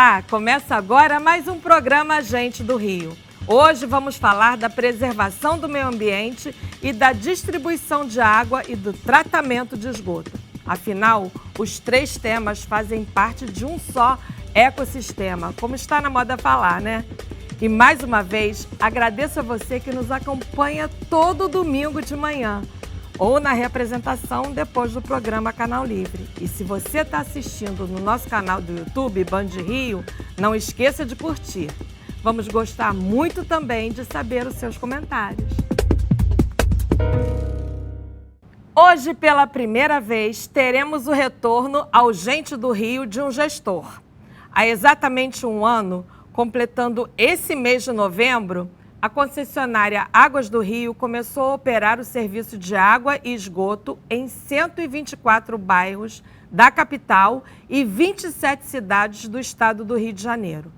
Olá, começa agora mais um programa Gente do Rio. Hoje vamos falar da preservação do meio ambiente e da distribuição de água e do tratamento de esgoto. Afinal, os três temas fazem parte de um só ecossistema, como está na moda falar, né? E mais uma vez, agradeço a você que nos acompanha todo domingo de manhã ou na representação depois do programa Canal Livre. E se você está assistindo no nosso canal do YouTube, Band Rio, não esqueça de curtir. Vamos gostar muito também de saber os seus comentários. Hoje, pela primeira vez, teremos o retorno ao Gente do Rio de um gestor. Há exatamente um ano, completando esse mês de novembro, a concessionária Águas do Rio começou a operar o serviço de água e esgoto em 124 bairros da capital e 27 cidades do estado do Rio de Janeiro.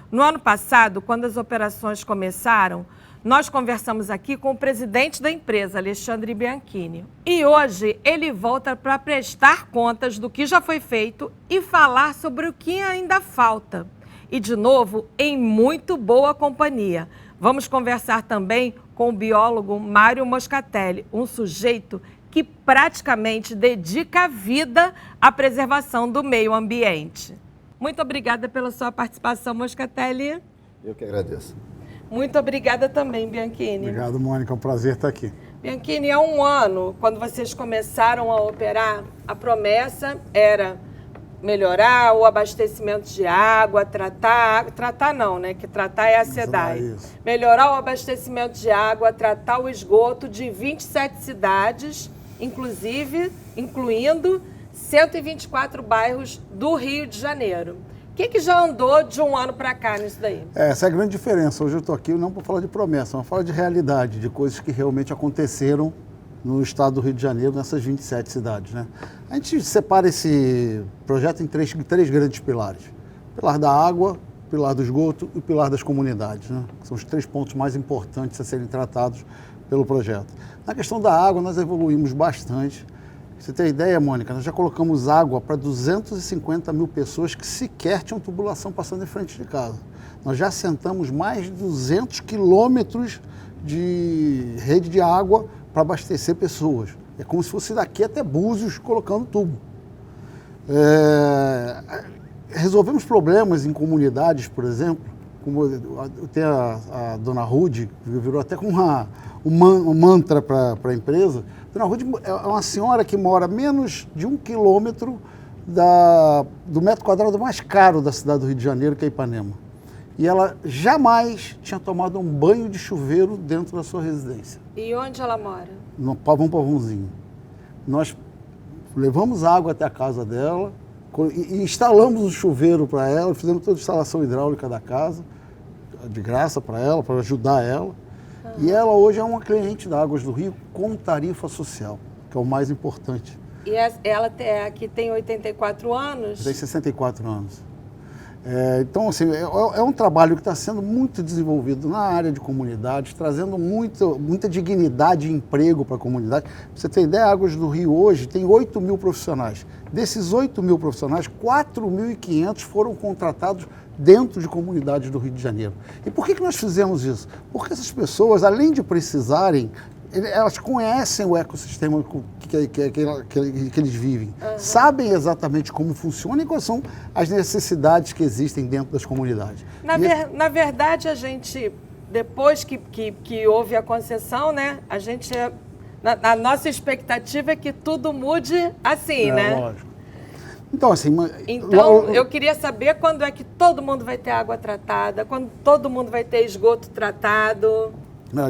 No ano passado, quando as operações começaram, nós conversamos aqui com o presidente da empresa, Alexandre Bianchini. E hoje ele volta para prestar contas do que já foi feito e falar sobre o que ainda falta. E, de novo, em muito boa companhia. Vamos conversar também com o biólogo Mário Moscatelli, um sujeito que praticamente dedica a vida à preservação do meio ambiente. Muito obrigada pela sua participação, Moscatelli. Eu que agradeço. Muito obrigada também, Bianchini. Obrigado, Mônica. É um prazer estar aqui. Bianchini, há um ano, quando vocês começaram a operar, a promessa era melhorar o abastecimento de água, tratar não, né? Que tratar é a SEDAI. Melhorar o abastecimento de água, tratar o esgoto de 27 cidades, incluindo 124 bairros do Rio de Janeiro. O que já andou de um ano para cá nisso daí? Essa é a grande diferença. Hoje eu estou aqui não para falar de promessa, mas falar de realidade, de coisas que realmente aconteceram no estado do Rio de Janeiro, nessas 27 cidades, né? A gente separa esse projeto em três grandes pilares. O pilar da água, o pilar do esgoto e o pilar das comunidades, né? São os três pontos mais importantes a serem tratados pelo projeto. Na questão da água, nós evoluímos bastante. Pra você ter ideia, Mônica, nós já colocamos água para 250 mil pessoas que sequer tinham tubulação passando em frente de casa. Nós já assentamos mais de 200 quilômetros de rede de água para abastecer pessoas. É como se fosse daqui até Búzios colocando tubo. Resolvemos problemas em comunidades, por exemplo, como tem a dona Rude, que virou até com um mantra para a empresa. Dona Rude é uma senhora que mora a menos de 1 quilômetro do metro quadrado mais caro da cidade do Rio de Janeiro, que é Ipanema. E ela jamais tinha tomado um banho de chuveiro dentro da sua residência. E onde ela mora? No Pavãozinho. Nós levamos água até a casa dela e instalamos um chuveiro para ela, fizemos toda a instalação hidráulica da casa, de graça para ela, para ajudar ela. E ela hoje é uma cliente da Águas do Rio com tarifa social, que é o mais importante. E ela aqui tem 84 anos? Tem 64 anos. Então, assim, é um trabalho que está sendo muito desenvolvido na área de comunidades, trazendo muita dignidade e emprego para a comunidade. Pra você ter ideia, a Águas do Rio hoje tem 8 mil profissionais. Desses 8 mil profissionais, 4.500 foram contratados dentro de comunidades do Rio de Janeiro. E por que nós fizemos isso? Porque essas pessoas, além de precisarem, elas conhecem o ecossistema que eles vivem, sabem exatamente como funciona e quais são as necessidades que existem dentro das comunidades. Na verdade, a gente, depois que houve a concessão, né, a nossa expectativa é que tudo mude assim, né? Lógico. Então, assim... eu queria saber quando é que todo mundo vai ter água tratada, quando todo mundo vai ter esgoto tratado.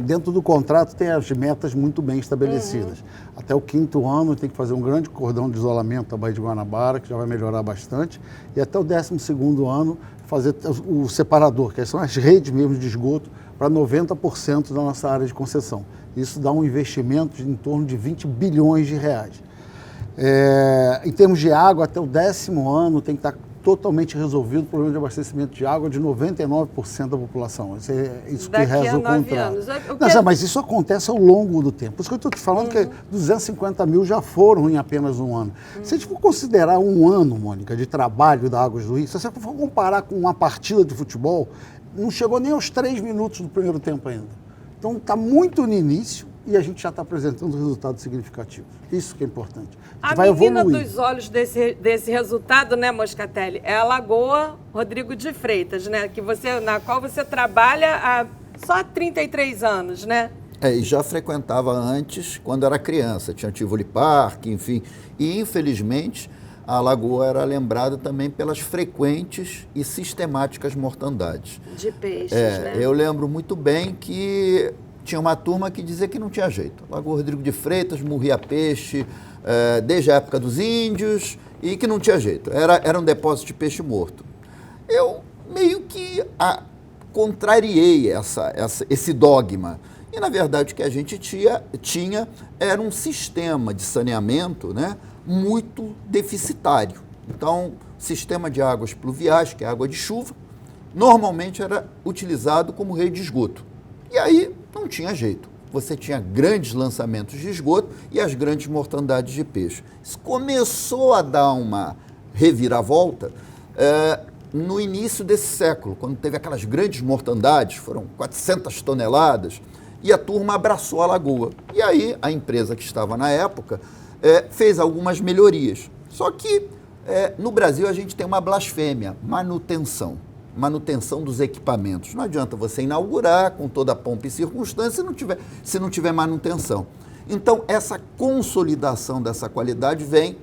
Dentro do contrato tem as metas muito bem estabelecidas. Até o 5º ano tem que fazer um grande cordão de isolamento da Baía de Guanabara, que já vai melhorar bastante. E até o 12º ano fazer o separador, que são as redes mesmo de esgoto, para 90% da nossa área de concessão. Isso dá um investimento de em torno de 20 bilhões de reais. Em termos de água, até o 10º ano tem que estar totalmente resolvido o problema de abastecimento de água de 99% da população. Isso que Daqui reza a o 9 contrário. anos. Não, mas isso acontece ao longo do tempo. Por isso que eu estou te falando que 250 mil já foram em apenas um ano. Se a gente for considerar um ano, Mônica, de trabalho da Águas do Rio, se você for comparar com uma partida de futebol, não chegou nem aos 3 minutos do primeiro tempo ainda. Então está muito no início e a gente já está apresentando resultados significativos. Isso que é importante. A vai menina evoluir. dos olhos desse resultado, né, Moscatelli, é a Lagoa Rodrigo de Freitas, né? Na qual você trabalha há só 33 anos, né? E já frequentava antes, quando era criança. Tinha Tivoli Park, enfim. E, infelizmente, a Lagoa era lembrada também pelas frequentes e sistemáticas mortandades. De peixes, né? Eu lembro muito bem que tinha uma turma que dizia que não tinha jeito. Lagoa Rodrigo de Freitas morria peixe desde a época dos índios e que não tinha jeito. Era um depósito de peixe morto. Eu meio que contrariei esse dogma. E, na verdade, o que a gente tinha era um sistema de saneamento, né, muito deficitário. Então, sistema de águas pluviais, que é água de chuva, normalmente era utilizado como rede de esgoto. E aí não tinha jeito. Você tinha grandes lançamentos de esgoto e as grandes mortandades de peixe. Isso começou a dar uma reviravolta no início desse século, quando teve aquelas grandes mortandades, foram 400 toneladas, e a turma abraçou a lagoa. E aí a empresa que estava na época fez algumas melhorias. Só que no Brasil a gente tem uma blasfêmia, manutenção dos equipamentos. Não adianta você inaugurar com toda a pompa e circunstância se não tiver manutenção. Então, essa consolidação dessa qualidade vem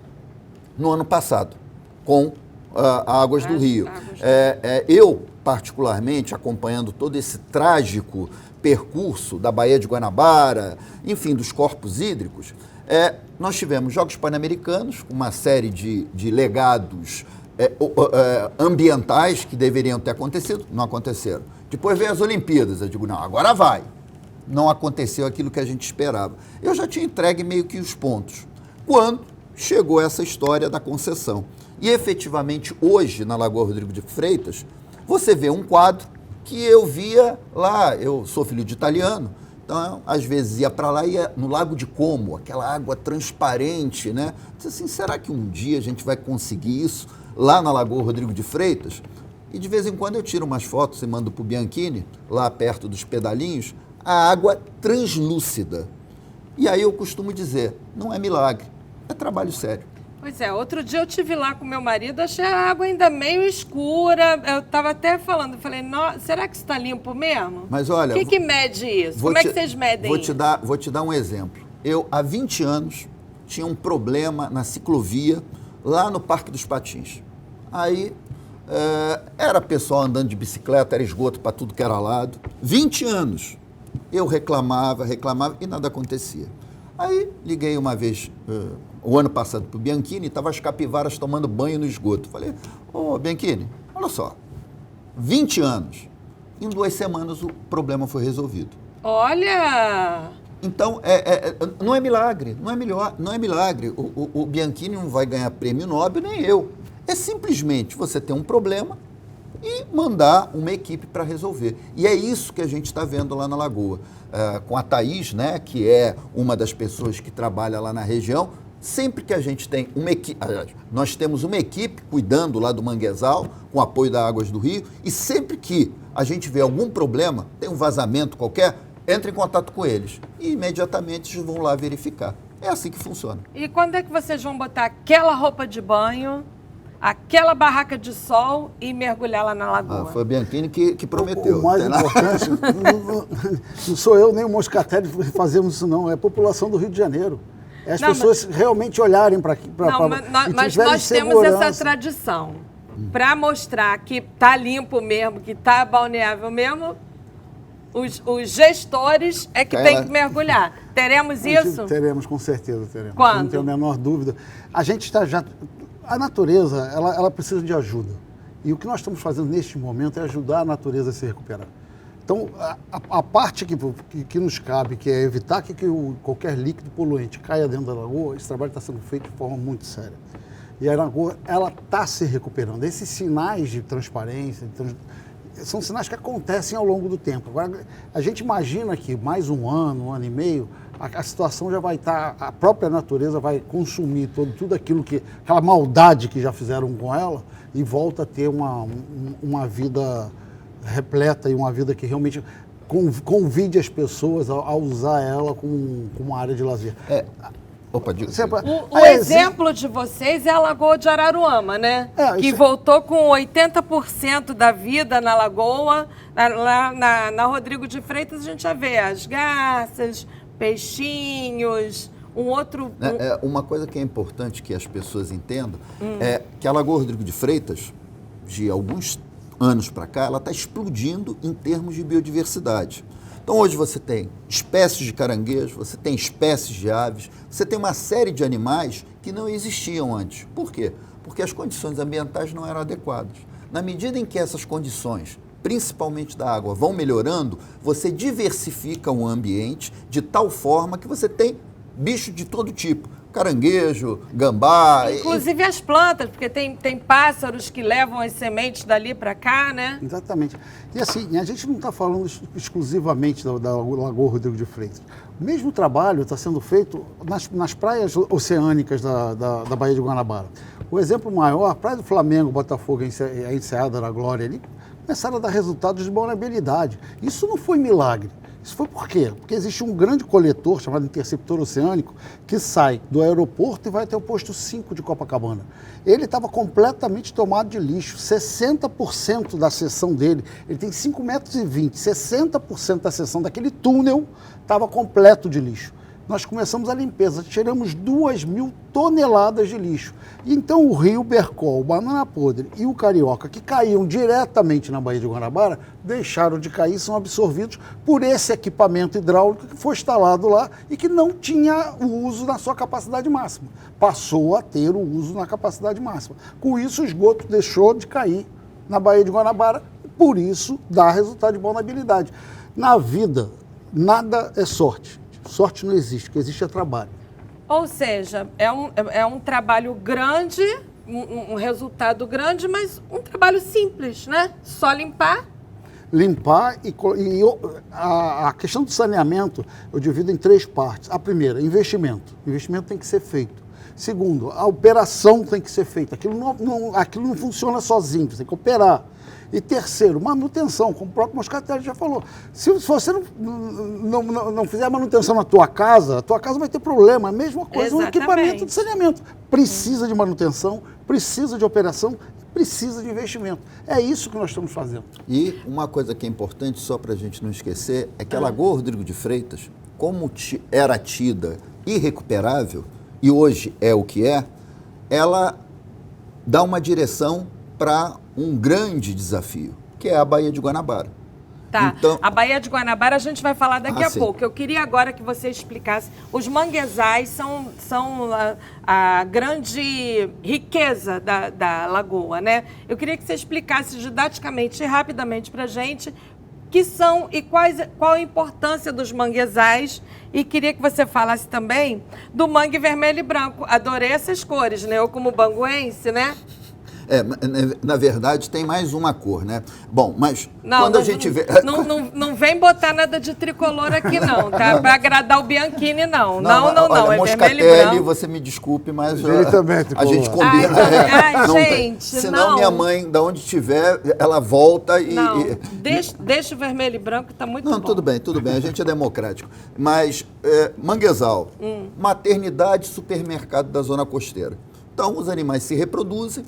no ano passado, com a Águas do Rio. Eu, particularmente, acompanhando todo esse trágico percurso da Baía de Guanabara, enfim, dos corpos hídricos, nós tivemos Jogos Pan-Americanos, uma série de legados ambientais que deveriam ter acontecido, não aconteceram. Depois veio as Olimpíadas, eu digo, não, agora vai. Não aconteceu aquilo que a gente esperava. Eu já tinha entregue meio que os pontos, quando chegou essa história da concessão. E efetivamente hoje, na Lagoa Rodrigo de Freitas, você vê um quadro que eu via lá, eu sou filho de italiano, então às vezes ia para lá, ia no Lago de Como, aquela água transparente, né? Disse assim, será que um dia a gente vai conseguir isso lá na Lagoa Rodrigo de Freitas? E de vez em quando eu tiro umas fotos e mando para o Bianchini, lá perto dos pedalinhos, a água translúcida. E aí eu costumo dizer, não é milagre, é trabalho sério. Pois é, outro dia eu estive lá com meu marido, achei a água ainda meio escura, eu estava até falando, falei, será que isso está limpo mesmo? Mas olha... O que mede isso? Como é que vocês medem isso? Vou te dar um exemplo. Eu, há 20 anos, tinha um problema na ciclovia, lá no Parque dos Patins. Aí, era pessoal andando de bicicleta, era esgoto para tudo que era lado. 20 anos. Eu reclamava e nada acontecia. Aí, liguei uma vez... o ano passado para o Bianchini, estava as capivaras tomando banho no esgoto. Falei, Bianchini, olha só, 20 anos, em 2 semanas o problema foi resolvido. Olha! Então, não é milagre, não é milagre. O Bianchini não vai ganhar prêmio Nobel, nem eu. É simplesmente você ter um problema e mandar uma equipe para resolver. E é isso que a gente está vendo lá na Lagoa. Com a Thaís, né, que é uma das pessoas que trabalha lá na região, sempre que a gente tem uma equipe, nós temos uma equipe cuidando lá do manguezal, com apoio da Águas do Rio, e sempre que a gente vê algum problema, tem um vazamento qualquer, entra em contato com eles e imediatamente eles vão lá verificar. É assim que funciona. E quando é que vocês vão botar aquela roupa de banho, aquela barraca de sol e mergulhar lá na lagoa? Foi a Bianchini que prometeu. O mais importante, não sou eu nem o Moscatelli que fazemos isso não, é a população do Rio de Janeiro. É as pessoas realmente olharem para aqui. Mas nós temos essa tradição. Para mostrar que está limpo mesmo, que está balneável mesmo, os gestores é que tem que mergulhar. Teremos isso? Teremos, com certeza teremos. Quando? Não tenho a menor dúvida. A gente está já... A natureza, ela precisa de ajuda. E o que nós estamos fazendo neste momento é ajudar a natureza a se recuperar. Então, a parte que nos cabe, que é evitar que qualquer líquido poluente caia dentro da lagoa, esse trabalho está sendo feito de forma muito séria. E a Alagoa, ela está se recuperando. Esses sinais de transparência, são sinais que acontecem ao longo do tempo. Agora, a gente imagina que mais um ano e meio, a situação já vai estar, a própria natureza vai consumir tudo aquilo aquela maldade que já fizeram com ela e volta a ter uma vida repleta e uma vida que realmente convide as pessoas a usar ela como uma área de lazer. Opa, diga. O exemplo de vocês é a Lagoa de Araruama, né? Que voltou com 80% da vida na Lagoa. Na Rodrigo de Freitas a gente já vê as garças, peixinhos, Uma coisa que é importante que as pessoas entendam é que a Lagoa Rodrigo de Freitas, de alguns anos para cá, ela está explodindo em termos de biodiversidade. Então hoje você tem espécies de caranguejos, você tem espécies de aves, você tem uma série de animais que não existiam antes. Por quê? Porque as condições ambientais não eram adequadas. Na medida em que essas condições, principalmente da água, vão melhorando, você diversifica o ambiente de tal forma que você tem bicho de todo tipo. Caranguejo, gambá... Inclusive as plantas, porque tem pássaros que levam as sementes dali para cá, né? Exatamente. E assim, a gente não está falando exclusivamente da Lagoa Rodrigo de Freitas. O mesmo trabalho está sendo feito nas praias oceânicas da Baía de Guanabara. O exemplo maior, a Praia do Flamengo, Botafogo, a Enseada da Glória ali, começaram a dar resultados de vulnerabilidade. Isso não foi milagre. Isso foi por quê? Porque existe um grande coletor chamado Interceptor Oceânico que sai do aeroporto e vai até o posto 5 de Copacabana. Ele estava completamente tomado de lixo. 60% da seção dele, ele tem 5,20 metros, 60% da seção daquele túnel estava completo de lixo. Nós começamos a limpeza, tiramos 2.000 toneladas de lixo. E então o Rio Bercol, o Banana Podre e o Carioca, que caíam diretamente na Baía de Guanabara, deixaram de cair, são absorvidos por esse equipamento hidráulico que foi instalado lá e que não tinha o uso na sua capacidade máxima. Passou a ter o uso na capacidade máxima. Com isso, o esgoto deixou de cair na Baía de Guanabara, por isso dá resultado de vulnerabilidade. Na vida, nada é sorte. Sorte não existe, o que existe é trabalho. Ou seja, é um trabalho grande, um resultado grande, mas um trabalho simples, né? Só limpar. Limpar e a questão do saneamento eu divido em 3 partes. A primeira, investimento. Investimento tem que ser feito. Segundo, a operação tem que ser feita. Aquilo não funciona sozinho, você tem que operar. E terceiro, manutenção, como o próprio Moscatelli já falou. Se você não fizer manutenção na tua casa, a tua casa vai ter problema. A mesma coisa o equipamento de saneamento. Precisa de manutenção, precisa de operação, precisa de investimento. É isso que nós estamos fazendo. E uma coisa que é importante, só para a gente não esquecer, é que a Lagoa Rodrigo de Freitas, como era tida irrecuperável, e hoje é o que é, ela dá uma direção para um grande desafio, que é a Baía de Guanabara. Tá, então, a Baía de Guanabara a gente vai falar daqui a pouco. Eu queria agora que você explicasse. Os manguezais são a grande riqueza da lagoa, né? Eu queria que você explicasse didaticamente e rapidamente para a gente que são e qual a importância dos manguezais. E queria que você falasse também do mangue vermelho e branco. Adorei essas cores, né? Eu como banguense, né? Na verdade, tem mais uma cor, né? Bom, mas quando a gente vê... Não vem botar nada de tricolor aqui, não, tá? Para agradar o Bianchini, não. Não, olha, é Moscatelli, vermelho e branco. você me desculpe, mas ele também é a gente combina. Gente, senão minha mãe, da onde estiver, ela volta e... Não, deixa o vermelho e branco, tá muito bom. Não, tudo bem, a gente é democrático. Mas, manguezal, maternidade, supermercado da zona costeira. Então, os animais se reproduzem,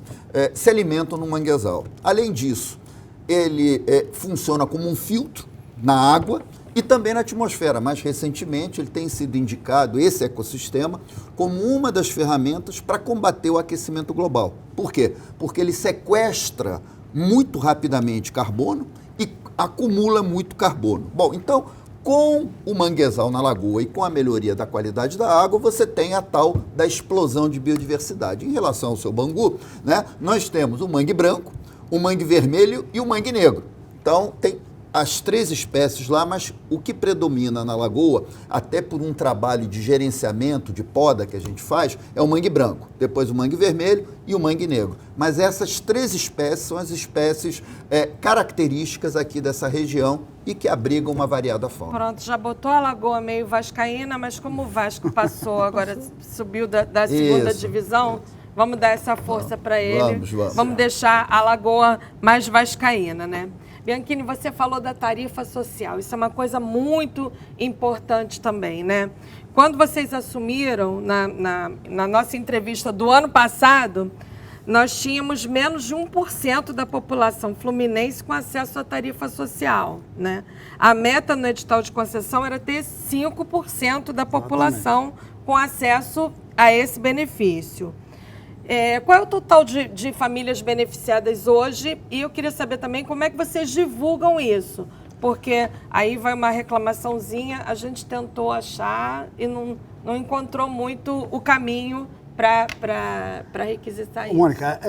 se alimentam no manguezal. Além disso, ele funciona como um filtro na água e também na atmosfera. Mais recentemente, ele tem sido indicado, esse ecossistema, como uma das ferramentas para combater o aquecimento global. Por quê? Porque ele sequestra muito rapidamente carbono e acumula muito carbono. Bom, então, com o manguezal na lagoa e com a melhoria da qualidade da água, você tem a tal da explosão de biodiversidade. Em relação ao seu Bangu, né, nós temos o mangue branco, o mangue vermelho e o mangue negro. Então, tem as 3 espécies lá, mas o que predomina na lagoa, até por um trabalho de gerenciamento, de poda que a gente faz, é o mangue branco, depois o mangue vermelho e o mangue negro. Mas essas 3 espécies são as espécies características aqui dessa região e que abrigam uma variada fauna. Pronto, já botou a lagoa meio vascaína, mas como o Vasco passou, agora subiu da segunda divisão, vamos dar essa força para ele. Vamos deixar a lagoa mais vascaína, né? Bianchini, você falou da tarifa social. Isso é uma coisa muito importante também, né? Quando vocês assumiram, na nossa entrevista do ano passado, nós tínhamos menos de 1% da população fluminense com acesso à tarifa social, né? A meta no edital de concessão era ter 5% da população com acesso a esse benefício. Qual é o total de famílias beneficiadas hoje? E eu queria saber também como é que vocês divulgam isso. Porque aí vai uma reclamaçãozinha, a gente tentou achar e não encontrou muito o caminho para requisitar isso. Mônica,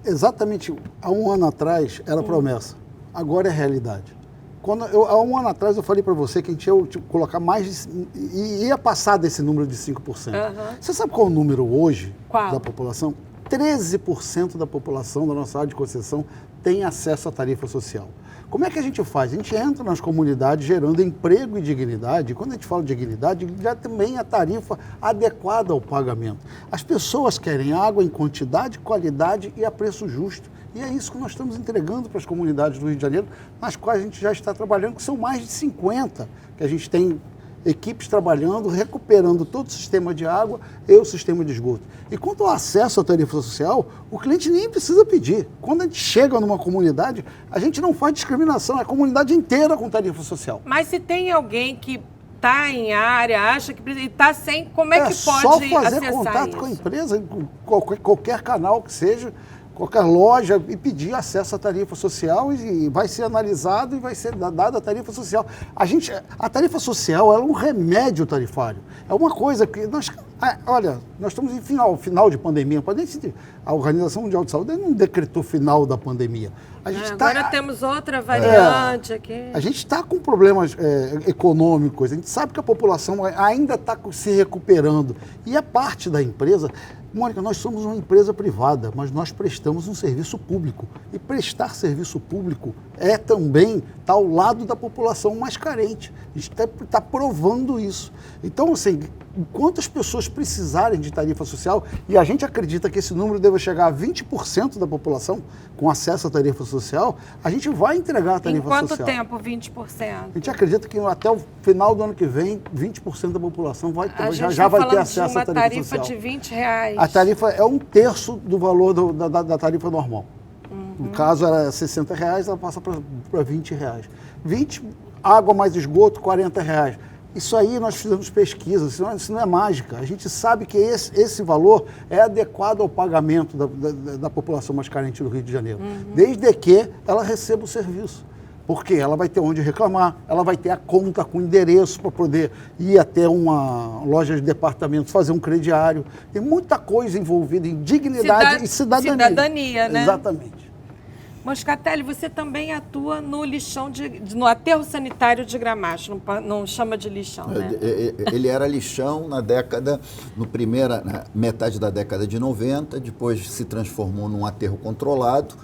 exatamente há um ano atrás era promessa, agora é realidade. Há um ano atrás eu falei para você que a gente ia colocar mais e ia passar desse número de 5%. Você sabe qual é o número hoje da população? 13% da população da nossa área de concessão tem acesso à tarifa social. Como é que a gente faz? A gente entra nas comunidades gerando emprego e dignidade. E quando a gente fala de dignidade, já também a tarifa adequada ao pagamento. As pessoas querem água em quantidade, qualidade e a preço justo. E é isso que nós estamos entregando para as comunidades do Rio de Janeiro, nas quais a gente já está trabalhando, que são mais de 50, que a gente tem equipes trabalhando, recuperando todo o sistema de água e o sistema de esgoto. E quanto ao acesso à tarifa social, o cliente nem precisa pedir. Quando a gente chega numa comunidade, a gente não faz discriminação, é a comunidade inteira com tarifa social. Mas se tem alguém que está em área, acha que está sem, como é que pode só fazer acessar contato isso? com a empresa, qualquer canal que seja, qualquer loja, e pedir acesso à tarifa social e vai ser analisado e vai ser dada a tarifa social. A tarifa social é um remédio tarifário. É uma coisa que nós estamos em final de pandemia. A Organização Mundial de Saúde não decretou final da pandemia. Agora temos outra variante aqui. A gente está com problemas econômicos, a gente sabe que a população ainda está se recuperando. E a parte da empresa... Mônica, nós somos uma empresa privada, mas nós prestamos um serviço público. E prestar serviço público é também estar ao lado da população mais carente. A gente está provando isso. Então, assim, quantas pessoas precisarem de tarifa social, e a gente acredita que esse número deva chegar a 20% da população com acesso à tarifa social, a gente vai entregar a tarifa social. Em quanto tempo 20%? A gente acredita que até o final do ano que vem, 20% da população já vai ter acesso à tarifa social. A tarifa de R$20. A tarifa é 1/3 do valor da tarifa normal. No caso era R$60, ela passa para R$20. 20, água mais esgoto, R$40. Isso aí nós fizemos pesquisa, isso não é mágica. A gente sabe que esse valor é adequado ao pagamento da população mais carente do Rio de Janeiro, desde que ela receba o serviço. Porque ela vai ter onde reclamar, ela vai ter a conta com endereço para poder ir até uma loja de departamento, fazer um crediário. Tem muita coisa envolvida em dignidade e cidadania. Cidadania, né? Exatamente. Moscatelli, você também atua no lixão, no aterro sanitário de Gramacho, não chama de lixão, né? Ele era lixão na metade da década de 90, depois se transformou num aterro controlado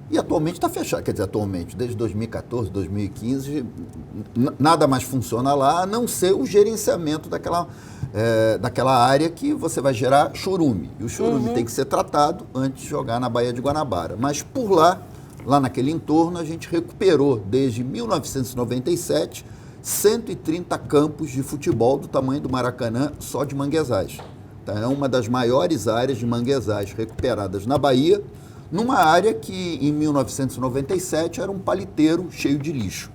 e atualmente está fechado. Quer dizer, atualmente, desde 2014, 2015, nada mais funciona lá, a não ser o gerenciamento daquela área que você vai gerar chorume. E o chorume tem que ser tratado antes de jogar na Baía de Guanabara. Mas por lá naquele entorno, a gente recuperou, desde 1997, 130 campos de futebol do tamanho do Maracanã, só de manguezais. Então, é uma das maiores áreas de manguezais recuperadas na Bahia, numa área que, em 1997, era um paliteiro cheio de lixo.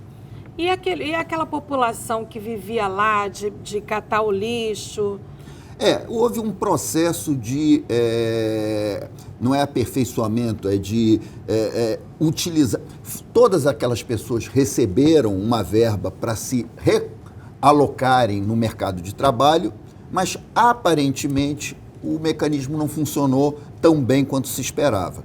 E aquela população que vivia lá, de catar o lixo? Houve um processo de, não é aperfeiçoamento, é de utilizar. Todas aquelas pessoas receberam uma verba para se realocarem no mercado de trabalho, mas aparentemente o mecanismo não funcionou tão bem quanto se esperava.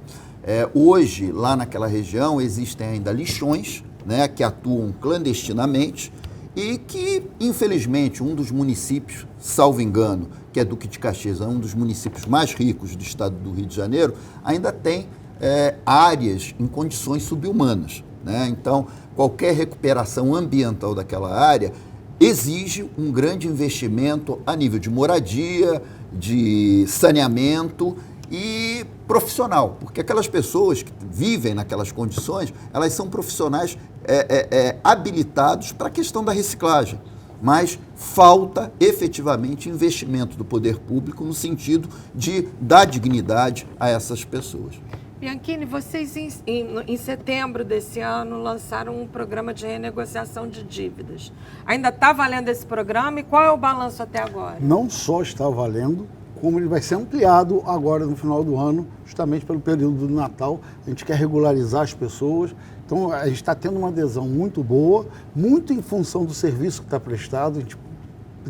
Hoje, lá naquela região, existem ainda lixões, né, que atuam clandestinamente e que, infelizmente, um dos municípios, salvo engano, que é Duque de Caxias, é um dos municípios mais ricos do estado do Rio de Janeiro, ainda tem áreas em condições subhumanas, né? Então, qualquer recuperação ambiental daquela área exige um grande investimento a nível de moradia, de saneamento e profissional, porque aquelas pessoas que vivem naquelas condições, elas são profissionais habilitados para a questão da reciclagem, mas falta efetivamente investimento do poder público no sentido de dar dignidade a essas pessoas. Bianchini, vocês em setembro desse ano lançaram um programa de renegociação de dívidas. Ainda está valendo esse programa e qual é o balanço até agora? Não só está valendo, como ele vai ser ampliado agora no final do ano, justamente pelo período do Natal. A gente quer regularizar as pessoas. Então, a gente está tendo uma adesão muito boa, muito em função do serviço que está prestado. A gente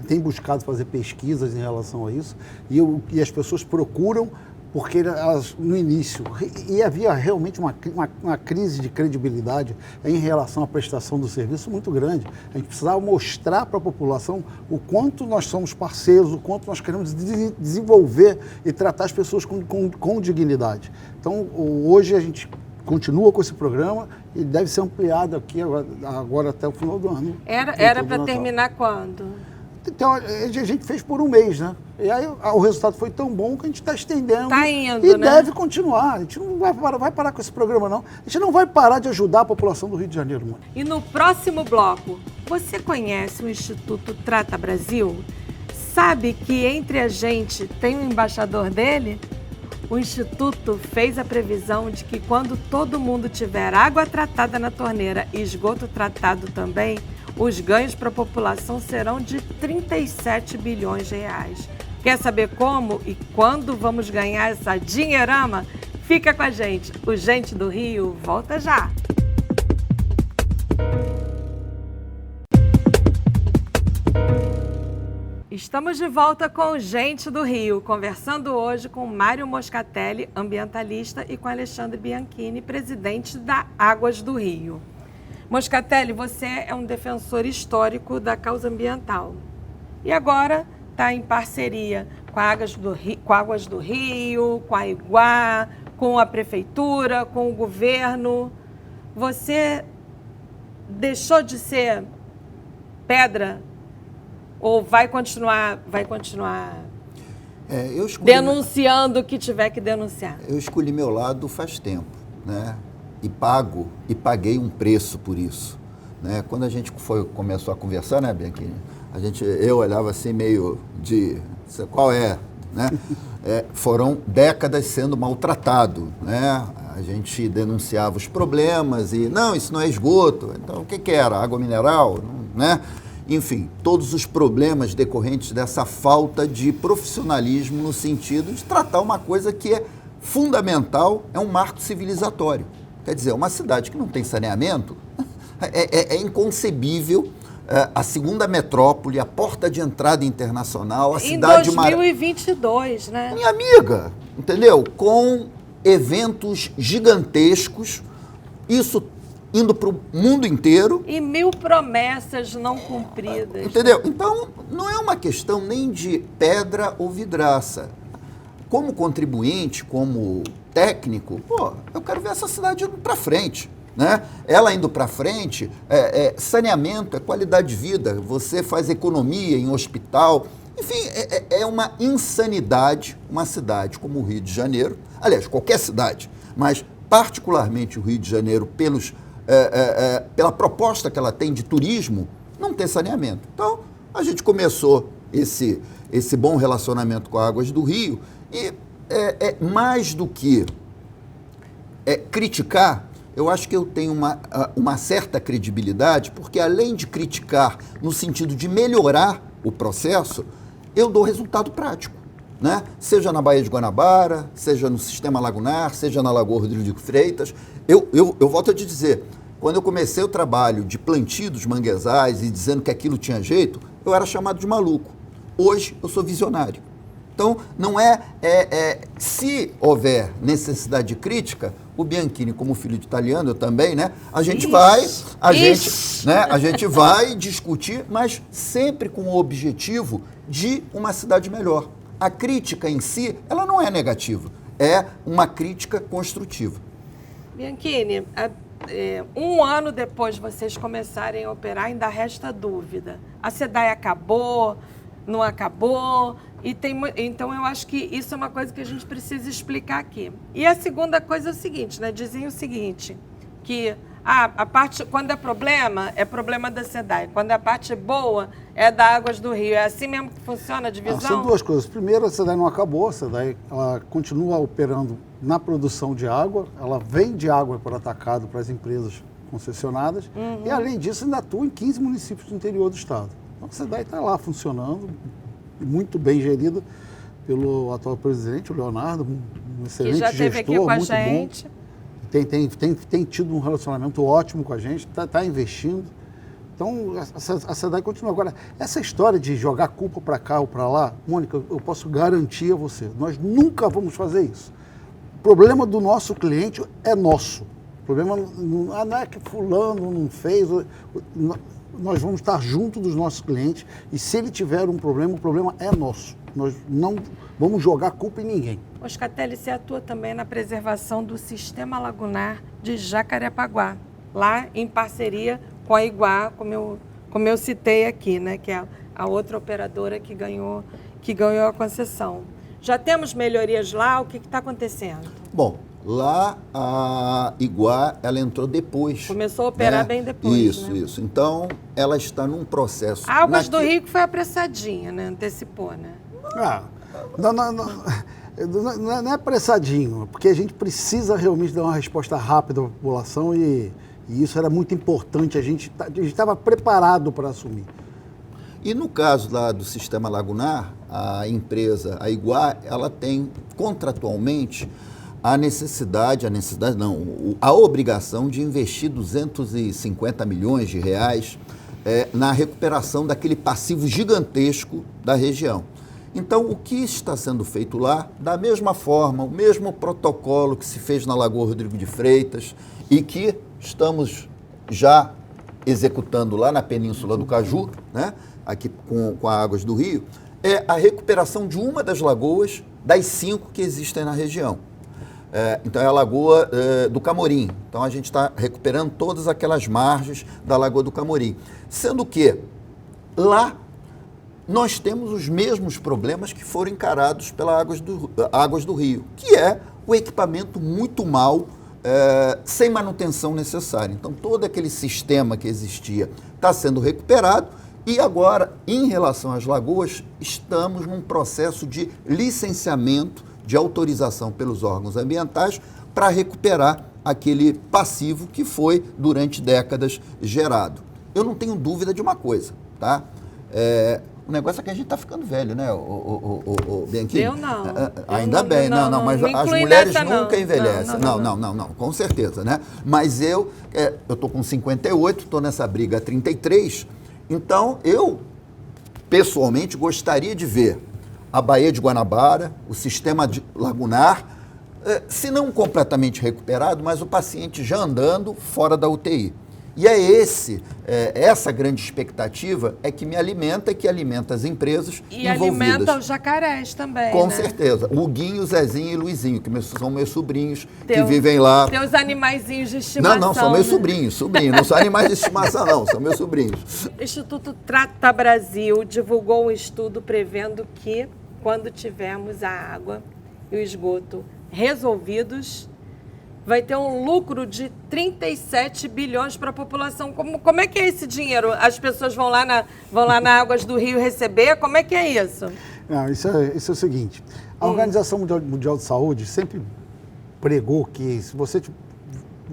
tem buscado fazer pesquisas em relação a isso e as pessoas procuram, porque elas, no início, e havia realmente uma crise de credibilidade em relação à prestação do serviço muito grande. A gente precisava mostrar para a população o quanto nós somos parceiros, o quanto nós queremos desenvolver e tratar as pessoas com dignidade. Então, hoje a gente continua com esse programa e deve ser ampliado aqui agora até o final do ano. Era para terminar quando? Então, a gente fez por um mês, né? E aí o resultado foi tão bom que a gente está estendendo. Está indo, e né? deve continuar. A gente não vai parar com esse programa, não. A gente não vai parar de ajudar a população do Rio de Janeiro, mano. E no próximo bloco, você conhece o Instituto Trata Brasil? Sabe que entre a gente tem um embaixador dele? O Instituto fez a previsão de que quando todo mundo tiver água tratada na torneira e esgoto tratado também, os ganhos para a população serão de 37 bilhões de reais. Quer saber como e quando vamos ganhar essa dinheirama? Fica com a gente. O Gente do Rio volta já. Estamos de volta com o Gente do Rio, conversando hoje com Mário Moscatelli, ambientalista, e com Alexandre Bianchini, presidente da Águas do Rio. Moscatelli, você é um defensor histórico da causa ambiental e agora está em parceria com Águas do Rio, com a Iguá, com a prefeitura, com o governo. Você deixou de ser pedra ou vai continuar denunciando o que tiver que denunciar? Eu escolhi meu lado faz tempo, né? E paguei um preço por isso, né? Quando a gente começou a conversar, né, Bianchini? Eu olhava assim meio de, qual é, né? Foram décadas sendo maltratado, né? A gente denunciava os problemas e, não, isso não é esgoto, então o que era? Água mineral, né? Enfim, todos os problemas decorrentes dessa falta de profissionalismo no sentido de tratar uma coisa que é fundamental, é um marco civilizatório. Quer dizer, uma cidade que não tem saneamento, é inconcebível. A segunda metrópole, a porta de entrada internacional, a cidade... Em 2022, né? Minha amiga, entendeu? Com eventos gigantescos, isso indo para o mundo inteiro. E 1000 promessas não cumpridas. Entendeu? Então, não é uma questão nem de pedra ou vidraça. Como contribuinte, como técnico, eu quero ver essa cidade indo para frente, né? Ela indo para frente, saneamento, é qualidade de vida, você faz economia em hospital, enfim, é uma insanidade uma cidade como o Rio de Janeiro, aliás, qualquer cidade, mas particularmente o Rio de Janeiro, pela proposta que ela tem de turismo, não ter saneamento. Então, a gente começou esse bom relacionamento com Águas do Rio e mais do que criticar, eu acho que eu tenho uma certa credibilidade, porque além de criticar no sentido de melhorar o processo, eu dou resultado prático, né? Seja na Baía de Guanabara, seja no Sistema Lagunar, seja na Lagoa Rodrigo de Freitas. Eu volto a te dizer, quando eu comecei o trabalho de plantio dos manguezais e dizendo que aquilo tinha jeito, eu era chamado de maluco. Hoje eu sou visionário. Então, não se houver necessidade de crítica, o Bianchini, como filho de italiano, eu também, né? A gente vai discutir, mas sempre com o objetivo de uma cidade melhor. A crítica em si, ela não é negativa, é uma crítica construtiva. Bianchini, um ano depois de vocês começarem a operar, ainda resta dúvida. A SEDAI acabou, não acabou? Então, eu acho que isso é uma coisa que a gente precisa explicar aqui. E a segunda coisa é o seguinte, né? Dizem o seguinte, que a parte, quando é problema da SEDAI. Quando a parte boa, é da Águas do Rio. É assim mesmo que funciona a divisão? São duas coisas. Primeiro, a SEDAI não acabou. A SEDAI ela continua operando na produção de água. Ela vende água por atacado para as empresas concessionadas. Uhum. E, além disso, ainda atua em 15 municípios do interior do estado. Então, a SEDAI está lá funcionando, muito bem gerida pelo atual presidente, o Leonardo, um excelente gestor, muito bom. Que já esteve aqui com a gente. Tem tido um relacionamento ótimo com a gente, está investindo. Então, a SEDAI continua. Agora, essa história de jogar culpa para cá ou para lá, Mônica, eu posso garantir a você, nós nunca vamos fazer isso. O problema do nosso cliente é nosso. O problema não é que fulano não fez. Nós vamos estar junto dos nossos clientes e se ele tiver um problema, o problema é nosso. Nós não vamos jogar culpa em ninguém. Moscatelli, você atua também na preservação do sistema lagunar de Jacarepaguá, lá em parceria com a Iguá, como eu citei aqui, né, que é a outra operadora que ganhou a concessão. Já temos melhorias lá? O que está acontecendo? Bom, lá a Iguá, ela entrou depois. Começou a operar, né? Bem depois, Isso, né? isso. Então, ela está num processo... A Águas do Rio que foi apressadinha, né? Antecipou, né? Não é apressadinho, porque a gente precisa realmente dar uma resposta rápida à população e isso era muito importante, a gente estava preparado para assumir. E no caso lá do sistema lagunar, a empresa, a Iguá, ela tem contratualmente a obrigação de investir 250 milhões de reais na recuperação daquele passivo gigantesco da região. Então, o que está sendo feito lá, da mesma forma, o mesmo protocolo que se fez na Lagoa Rodrigo de Freitas e que estamos já executando lá na Península do Caju, né, aqui com a Águas do Rio, é a recuperação de uma das lagoas das 5 que existem na região. Então, é a Lagoa do Camorim. Então, a gente está recuperando todas aquelas margens da Lagoa do Camorim. Sendo que lá nós temos os mesmos problemas que foram encarados pela Águas do Rio, que é o equipamento muito mal, sem manutenção necessária. Então, todo aquele sistema que existia está sendo recuperado e agora, em relação às lagoas, estamos num processo de licenciamento, de autorização pelos órgãos ambientais para recuperar aquele passivo que foi, durante décadas, gerado. Eu não tenho dúvida de uma coisa, tá? O negócio é que a gente está ficando velho, né, o Bianchini? Eu não. Ainda bem, não, mas as mulheres nunca envelhecem. Não, com certeza, né? Mas eu estou com 58, estou nessa briga há 33, então eu, pessoalmente, gostaria de ver a Baía de Guanabara, o sistema lagunar, se não completamente recuperado, mas o paciente já andando fora da UTI. E essa grande expectativa que me alimenta e que alimenta as empresas e envolvidas. E alimenta os jacarés também, Com né? certeza. O Guinho, Zezinho e Luizinho, que são meus sobrinhos, que vivem lá. Teus animaizinhos de estimação. Não, são meus sobrinhos. Não são animais de estimação, não. São meus sobrinhos. O Instituto Trata Brasil divulgou um estudo prevendo que, quando tivermos a água e o esgoto resolvidos, vai ter um lucro de 37 bilhões para a população. Como é que é esse dinheiro? As pessoas vão lá na Águas do Rio receber? Como é que é isso? Não, isso é o seguinte. A Organização Mundial de Saúde sempre pregou que se você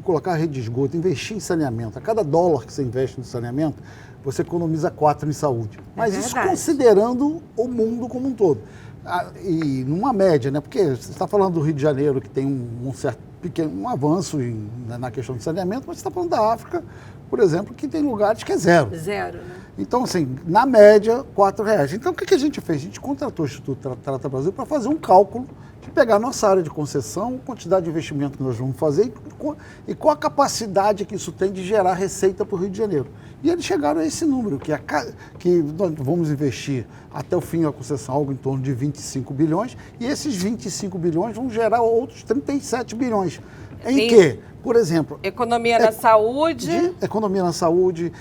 colocar a rede de esgoto, investir em saneamento, a cada dólar que você investe no saneamento, você economiza 4 em saúde. Mas isso considerando o mundo como um todo. E numa média, né? Porque você está falando do Rio de Janeiro, que tem um certo pequeno avanço na questão de saneamento, mas você está falando da África, por exemplo, que tem lugares que é zero. Zero, né? Então, assim, na média, R$4. Então, o que a gente fez? A gente contratou o Instituto Trata Brasil para fazer um cálculo de pegar a nossa área de concessão, quantidade de investimento que nós vamos fazer e qual a capacidade que isso tem de gerar receita para o Rio de Janeiro. E eles chegaram a esse número, que nós vamos investir até o fim da concessão algo em torno de 25 bilhões, e esses 25 bilhões vão gerar outros 37 bilhões. Em quê? Por exemplo... Economia na saúde. Economia na saúde,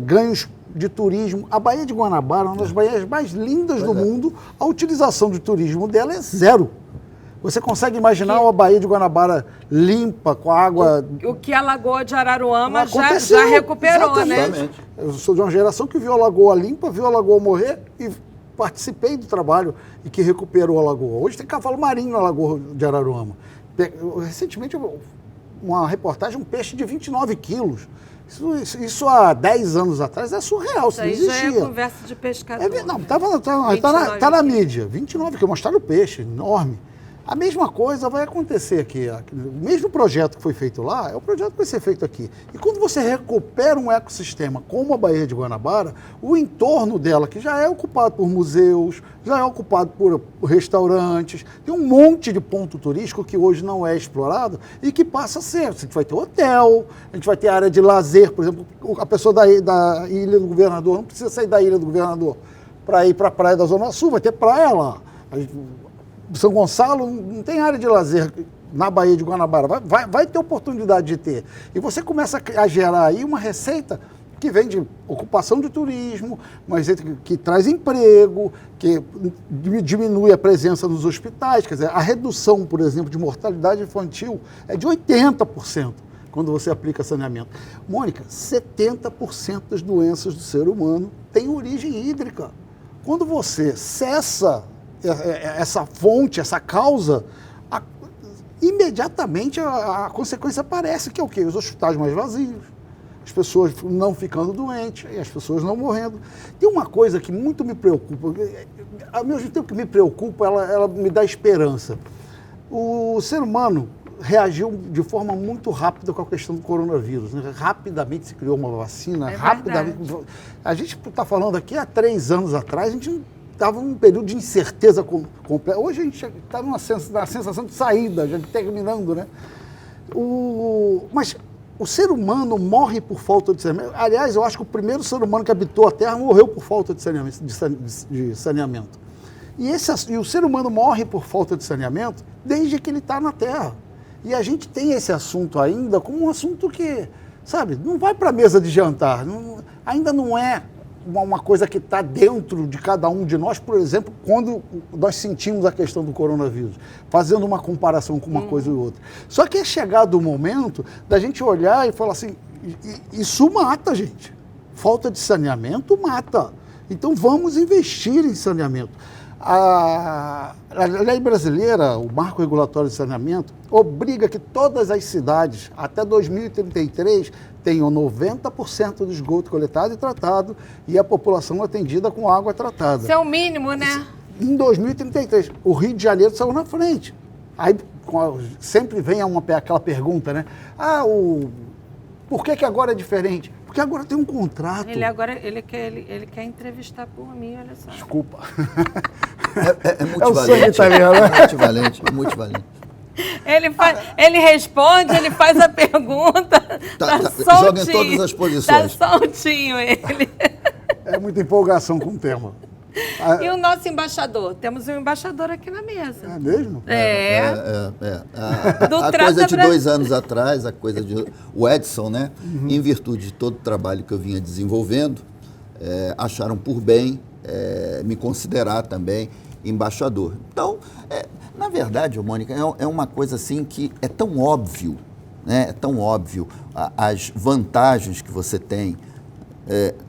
ganhos de turismo. A Baía de Guanabara é uma das baías mais lindas do mundo. A utilização do turismo dela é zero. Você consegue imaginar uma Baía de Guanabara limpa, com água... O que a Lagoa de Araruama já recuperou, exatamente, né? Eu sou de uma geração que viu a Lagoa limpa, viu a Lagoa morrer e participei do trabalho e que recuperou a Lagoa. Hoje tem cavalo marinho na Lagoa de Araruama. Recentemente, uma reportagem, um peixe de 29 quilos. Isso há 10 anos atrás é surreal, isso não existia. Já é conversa de pescador. Não, tá na mídia. 29 quilos, mostraram o peixe, enorme. A mesma coisa vai acontecer aqui. O mesmo projeto que foi feito lá é o projeto que vai ser feito aqui. E quando você recupera um ecossistema como a Baía de Guanabara, o entorno dela, que já é ocupado por museus, já é ocupado por restaurantes, tem um monte de ponto turístico que hoje não é explorado e que passa a ser. A gente vai ter hotel, a gente vai ter área de lazer, por exemplo, a pessoa da Ilha do Governador não precisa sair da Ilha do Governador para ir para a praia da Zona Sul, vai ter praia lá. São Gonçalo não tem área de lazer na Baía de Guanabara, vai ter oportunidade de ter. E você começa a gerar aí uma receita que vem de ocupação de turismo, uma receita que traz emprego, que diminui a presença nos hospitais. Quer dizer, a redução, por exemplo, de mortalidade infantil é de 80% quando você aplica saneamento. Mônica, 70% das doenças do ser humano têm origem hídrica. Quando você cessa essa fonte, essa causa, imediatamente a consequência aparece, que é o quê? Os hospitais mais vazios, as pessoas não ficando doentes, e as pessoas não morrendo. Tem uma coisa que muito me preocupa, ao mesmo tempo que me preocupa, ela me dá esperança. O ser humano reagiu de forma muito rápida com a questão do coronavírus, né? Rapidamente se criou uma vacina, rapidamente. A gente está falando aqui há 3 anos atrás, a gente não estava num período de incerteza completa. Hoje a gente está na sensação de saída, já terminando, né? Mas o ser humano morre por falta de saneamento. Aliás, eu acho que o primeiro ser humano que habitou a Terra morreu por falta de saneamento. E o ser humano morre por falta de saneamento desde que ele está na Terra. E a gente tem esse assunto ainda como um assunto que, sabe, não vai para a mesa de jantar. Ainda não é uma coisa que está dentro de cada um de nós, por exemplo, quando nós sentimos a questão do coronavírus, fazendo uma comparação com uma coisa e outra. Só que é chegado o momento da gente olhar e falar assim, isso mata, gente. Falta de saneamento mata. Então vamos investir em saneamento. A lei brasileira, o marco regulatório de saneamento, obriga que todas as cidades, até 2033, tenham 90% do esgoto coletado e tratado e a população atendida com água tratada. Isso é o mínimo, né? Em 2033, o Rio de Janeiro saiu na frente. Aí sempre vem aquela pergunta, né? Por que agora é diferente? Porque agora tem um contrato. Ele quer entrevistar por mim, olha só. Desculpa. É multivalente. Italiano, né? É multivalente. Ele responde, ele faz a pergunta. Tá soltinho. Joga em todas as posições. Tá soltinho ele. É muita empolgação com o tema. E o nosso embaixador? Temos um embaixador aqui na mesa. É mesmo? A coisa de 2 anos atrás, o Edson, né? Em virtude de todo o trabalho que eu vinha desenvolvendo, acharam por bem me considerar também embaixador. Então, na verdade, Mônica, é uma coisa assim que é tão óbvio, né? É tão óbvio as vantagens que você tem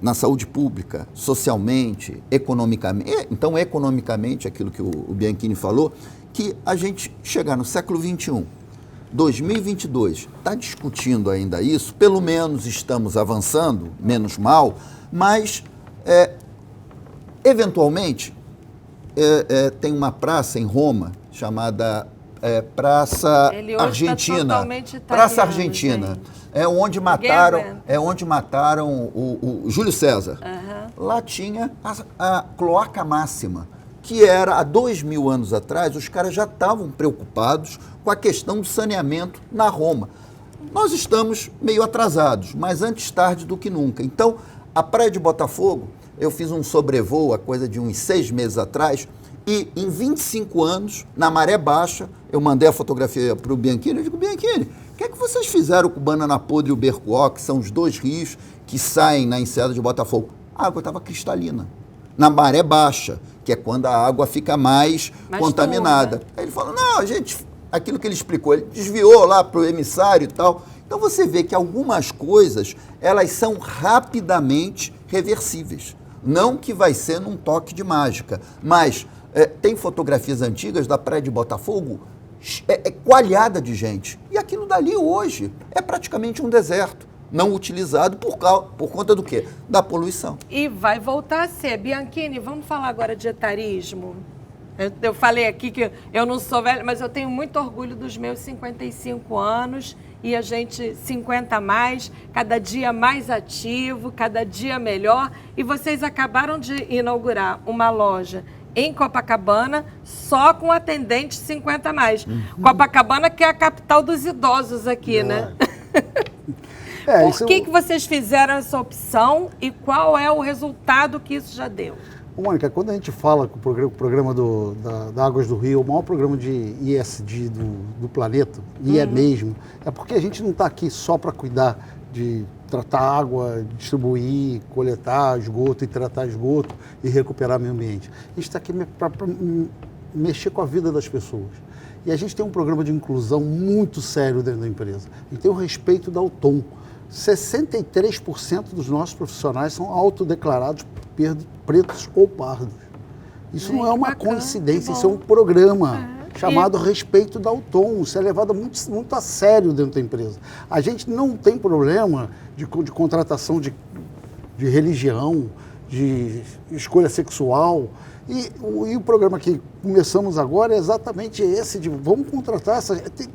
na saúde pública, socialmente, economicamente. Então, economicamente, aquilo que o Bianchini falou, que a gente chegar no século XXI, 2022, está discutindo ainda isso, pelo menos estamos avançando, menos mal, mas, eventualmente, tem uma praça em Roma chamada Praça Ele hoje Argentina. tá totalmente Praça italiano, Argentina. gente. É onde mataram o Júlio César. Uhum. Lá tinha a cloaca máxima, que era, há 2000 anos atrás, os caras já estavam preocupados com a questão do saneamento na Roma. Nós estamos meio atrasados, mas antes tarde do que nunca. Então, a Praia de Botafogo, eu fiz um sobrevoo, a coisa de uns 6 meses atrás, e em 25 anos, na maré baixa, eu mandei a fotografia para o Bianchini, eu digo, Bianchini, o que é que vocês fizeram com o Banana Podre e o Bercoó, que são os 2 rios que saem na enseada de Botafogo? A água estava cristalina, na maré baixa, que é quando a água fica mais contaminada. Aí ele falou, não, gente, aquilo que ele explicou, ele desviou lá para o emissário e tal. Então você vê que algumas coisas, elas são rapidamente reversíveis. Não que vai ser num toque de mágica, mas tem fotografias antigas da Praia de Botafogo coalhada de gente. E aquilo dali hoje é praticamente um deserto, não utilizado por conta do quê? Da poluição. E vai voltar a ser. Bianchini, vamos falar agora de etarismo. Eu falei aqui que eu não sou velha, mas eu tenho muito orgulho dos meus 55 anos e a gente 50 a mais, cada dia mais ativo, cada dia melhor. E vocês acabaram de inaugurar uma loja em Copacabana, só com atendente 50 a mais. Copacabana, que é a capital dos idosos aqui, né? Por que vocês fizeram essa opção e qual é o resultado que isso já deu? Mônica, quando a gente fala que o programa da Águas do Rio é o maior programa de ESG do planeta, e é mesmo, é porque a gente não está aqui só para cuidar de tratar água, distribuir, coletar esgoto e tratar esgoto e recuperar meio ambiente. A gente está aqui para mexer com a vida das pessoas. E a gente tem um programa de inclusão muito sério dentro da empresa. A gente tem o respeito da Autom. 63% dos nossos profissionais são autodeclarados pretos ou pardos. Isso não é uma coincidência, isso é um programa chamado Respeito da Autom. Isso é levado muito a sério dentro da empresa. A gente não tem problema de contratação de religião, de escolha sexual. E o programa que começamos agora é exatamente esse, de vamos contratar,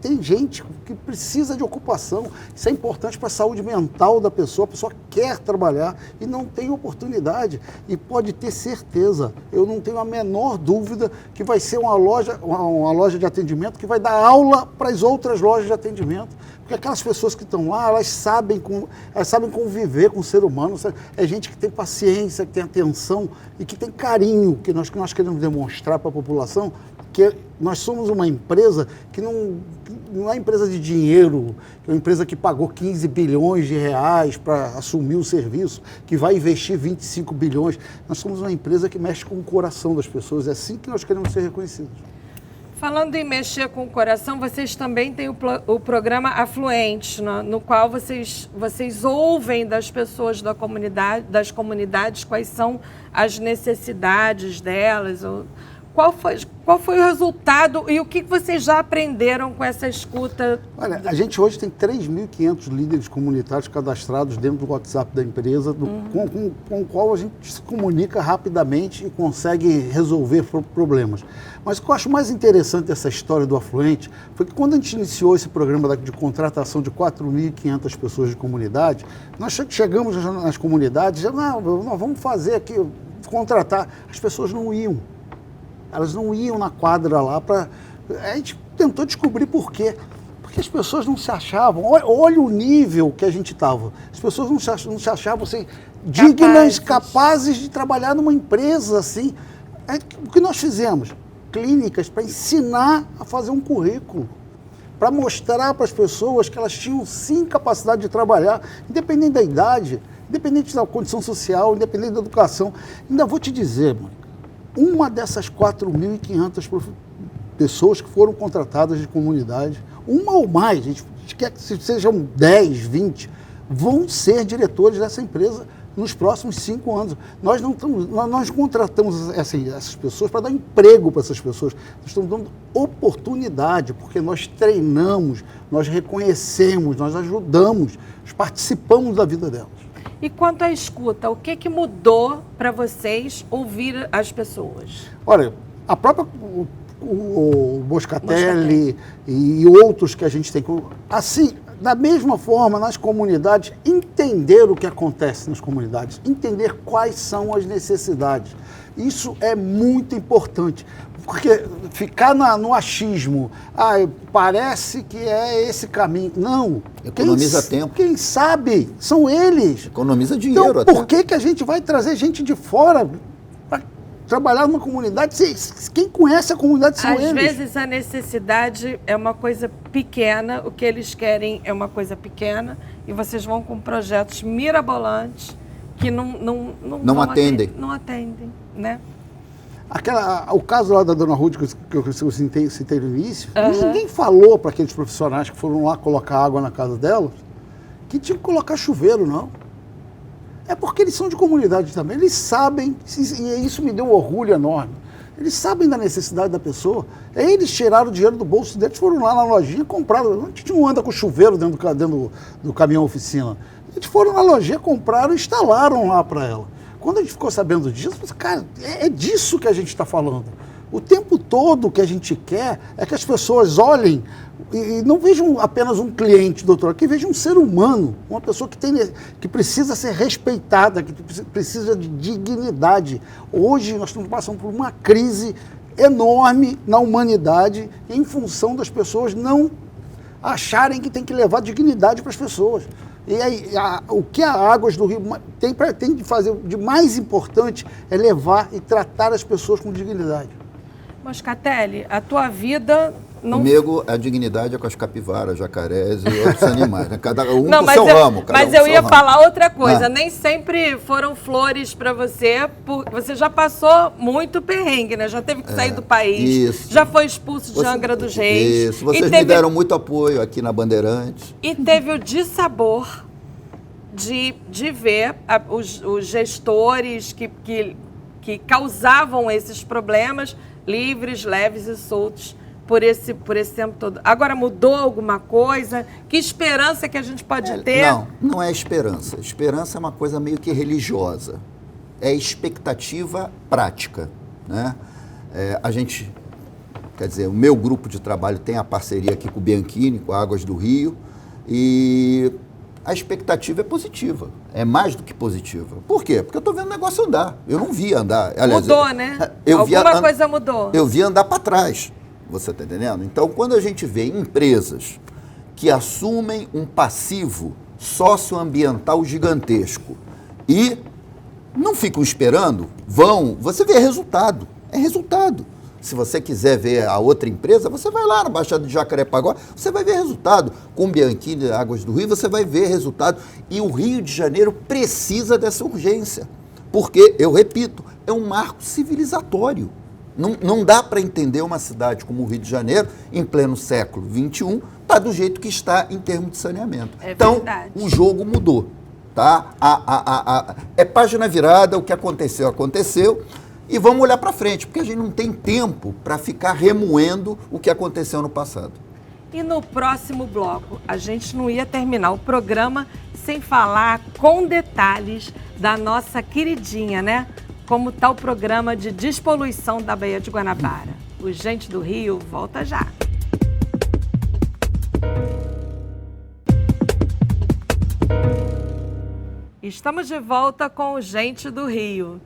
tem gente que precisa de ocupação, isso é importante para a saúde mental da pessoa, a pessoa quer trabalhar e não tem oportunidade, e pode ter certeza, eu não tenho a menor dúvida que vai ser uma loja de atendimento que vai dar aula para as outras lojas de atendimento, porque aquelas pessoas que estão lá, elas sabem conviver com o ser humano, é gente que tem paciência, que tem atenção e que tem carinho, que nós queremos demonstrar para a população que nós somos uma empresa que não é empresa de dinheiro, que é uma empresa que pagou 15 bilhões de reais para assumir o serviço, que vai investir 25 bilhões. Nós somos uma empresa que mexe com o coração das pessoas, é assim que nós queremos ser reconhecidos. Falando em mexer com o coração, vocês também têm o programa Afluente, no qual vocês ouvem das pessoas das comunidades quais são as necessidades delas. Qual foi o resultado e o que vocês já aprenderam com essa escuta? Olha, a gente hoje tem 3.500 líderes comunitários cadastrados dentro do WhatsApp da empresa, com o qual a gente se comunica rapidamente e consegue resolver problemas. Mas o que eu acho mais interessante dessa história do Afluente foi que quando a gente iniciou esse programa de contratação de 4.500 pessoas de comunidade, nós chegamos nas comunidades, nós vamos fazer aqui, contratar. As pessoas não iam. Elas não iam na quadra lá para... A gente tentou descobrir por quê. Porque as pessoas não se achavam... Olha o nível que a gente estava. As pessoas não se achavam assim, dignas, capazes de trabalhar numa empresa assim. O que nós fizemos? Clínicas para ensinar a fazer um currículo. Para mostrar para as pessoas que elas tinham sim capacidade de trabalhar, independente da idade, independente da condição social, independente da educação. Ainda vou te dizer, mano. Uma dessas 4.500 pessoas que foram contratadas de comunidade, uma ou mais, a gente quer que sejam 10, 20, vão ser diretores dessa empresa nos próximos 5 anos. Nós contratamos essas pessoas para dar emprego para essas pessoas. Nós estamos dando oportunidade, porque nós treinamos, nós reconhecemos, nós ajudamos, nós participamos da vida delas. E quanto à escuta, o que mudou para vocês ouvir as pessoas? Olha, o Moscatelli e outros que a gente tem. Assim, da mesma forma, nas comunidades, entender o que acontece nas comunidades, entender quais são as necessidades. Isso é muito importante, porque ficar no achismo, parece que é esse caminho. Não. Economiza tempo. Quem sabe são eles. Economiza dinheiro então, até. Por que a gente vai trazer gente de fora para trabalhar numa comunidade? Quem conhece a comunidade são eles. Às vezes a necessidade é uma coisa pequena, o que eles querem é uma coisa pequena, e vocês vão com projetos mirabolantes que não atendem. Não atendem, né? O caso lá da Dona Ruth, que eu citei no início, ninguém falou para aqueles profissionais que foram lá colocar água na casa delas que tinha que colocar chuveiro, não. É porque eles são de comunidade também, eles sabem, e isso me deu um orgulho enorme, eles sabem da necessidade da pessoa. Eles tiraram o dinheiro do bolso deles, foram lá na lojinha e compraram. A gente não anda com chuveiro dentro do caminhão oficina. Eles foram na lojinha, compraram e instalaram lá para ela. Quando a gente ficou sabendo disso, cara, é disso que a gente está falando. O tempo todo que a gente quer é que as pessoas olhem e não vejam apenas um cliente, doutor, que vejam um ser humano, uma pessoa que precisa ser respeitada, que precisa de dignidade. Hoje nós estamos passando por uma crise enorme na humanidade em função das pessoas não acharem que tem que levar dignidade para as pessoas. E aí, o que a Águas do Rio tem de fazer de mais importante é levar e tratar as pessoas com dignidade. Moscatelli, a tua vida não... Comigo, a dignidade é com as capivaras, jacarés e outros animais. Né? Cada um não, com seu ramo. Mas eu ia falar outra coisa. Nem sempre foram flores para você. Você já passou muito perrengue, né? Já teve que sair do país. Isso. Já foi expulso de Angra dos Reis. Isso. Vocês me deram muito apoio aqui na Bandeirantes. E teve o dissabor de ver os gestores que causavam esses problemas livres, leves e soltos por esse tempo todo. Agora mudou alguma coisa? Que esperança que a gente pode ter? Não é esperança. Esperança é uma coisa meio que religiosa. É expectativa prática, né? A gente, quer dizer, o meu grupo de trabalho tem a parceria aqui com o Bianchini, com a Águas do Rio, e a expectativa é positiva, é mais do que positiva. Por quê? Porque eu estou vendo o negócio andar. Eu não vi andar. Aliás, mudou, né? Alguma coisa mudou. Eu vi andar para trás. Você está entendendo? Então, quando a gente vê empresas que assumem um passivo socioambiental gigantesco e não ficam esperando, você vê resultado. É resultado. Se você quiser ver a outra empresa, você vai lá na Baixada de Jacarepaguá, você vai ver resultado. Com Bianchini, Águas do Rio, você vai ver resultado. E o Rio de Janeiro precisa dessa urgência. Porque, eu repito, é um marco civilizatório. Não dá para entender uma cidade como o Rio de Janeiro, em pleno século XXI, tá do jeito que está em termos de saneamento. Então, verdade. O jogo mudou. Tá? É página virada, o que aconteceu, aconteceu. E vamos olhar para frente, porque a gente não tem tempo para ficar remoendo o que aconteceu no passado. E no próximo bloco, a gente não ia terminar o programa sem falar com detalhes da nossa queridinha, né? Como está o programa de despoluição da Baía de Guanabara. O Gente do Rio volta já. Estamos de volta com o Gente do Rio.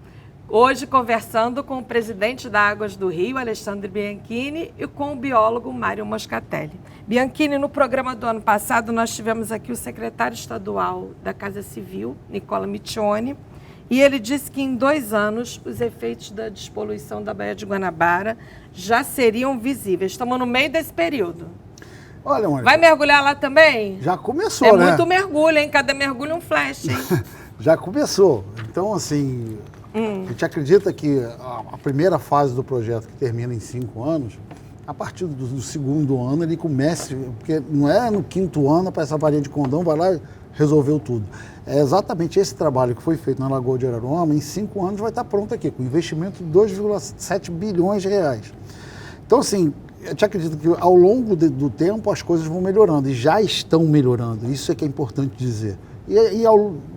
Hoje conversando com o presidente da Águas do Rio, Alexandre Bianchini, e com o biólogo Mário Moscatelli. Bianchini, no programa do ano passado, nós tivemos aqui o secretário estadual da Casa Civil, Nicola Miccioni, e ele disse que em 2 anos os efeitos da despoluição da Baía de Guanabara já seriam visíveis. Estamos no meio desse período. Olha, Mônica, vai mergulhar lá também? Já começou, né? É muito mergulho, hein? Cada mergulho é um flash, hein? Já começou. Então, assim, a gente acredita que a primeira fase do projeto, que termina em 5 anos, a partir do 2º ano ele comece, porque não é no 5º ano, para essa varinha de condão, vai lá e resolveu tudo. É exatamente esse trabalho que foi feito na Lagoa de Araruama, em 5 anos vai estar pronto aqui, com investimento de 2,7 bilhões de reais. Então, assim, eu te acredito que ao longo do tempo as coisas vão melhorando, e já estão melhorando, isso é que é importante dizer.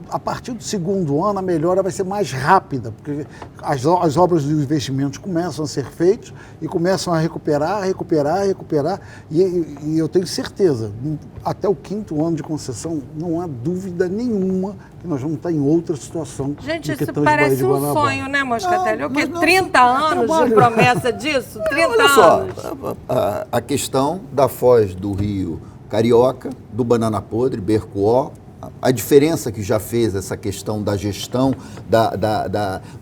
A partir do segundo ano, a melhora vai ser mais rápida, porque as obras de investimentos começam a ser feitas e começam a recuperar. E eu tenho certeza, até o 5º ano de concessão, não há dúvida nenhuma que nós vamos estar em outra situação. Gente, isso parece um sonho, né, Moscatelli? O quê? 30 anos de trabalho. promessa disso? 30 Olha só, anos. a questão da Foz do Rio Carioca, do Banana Podre, Bercoó, a diferença que já fez essa questão da gestão,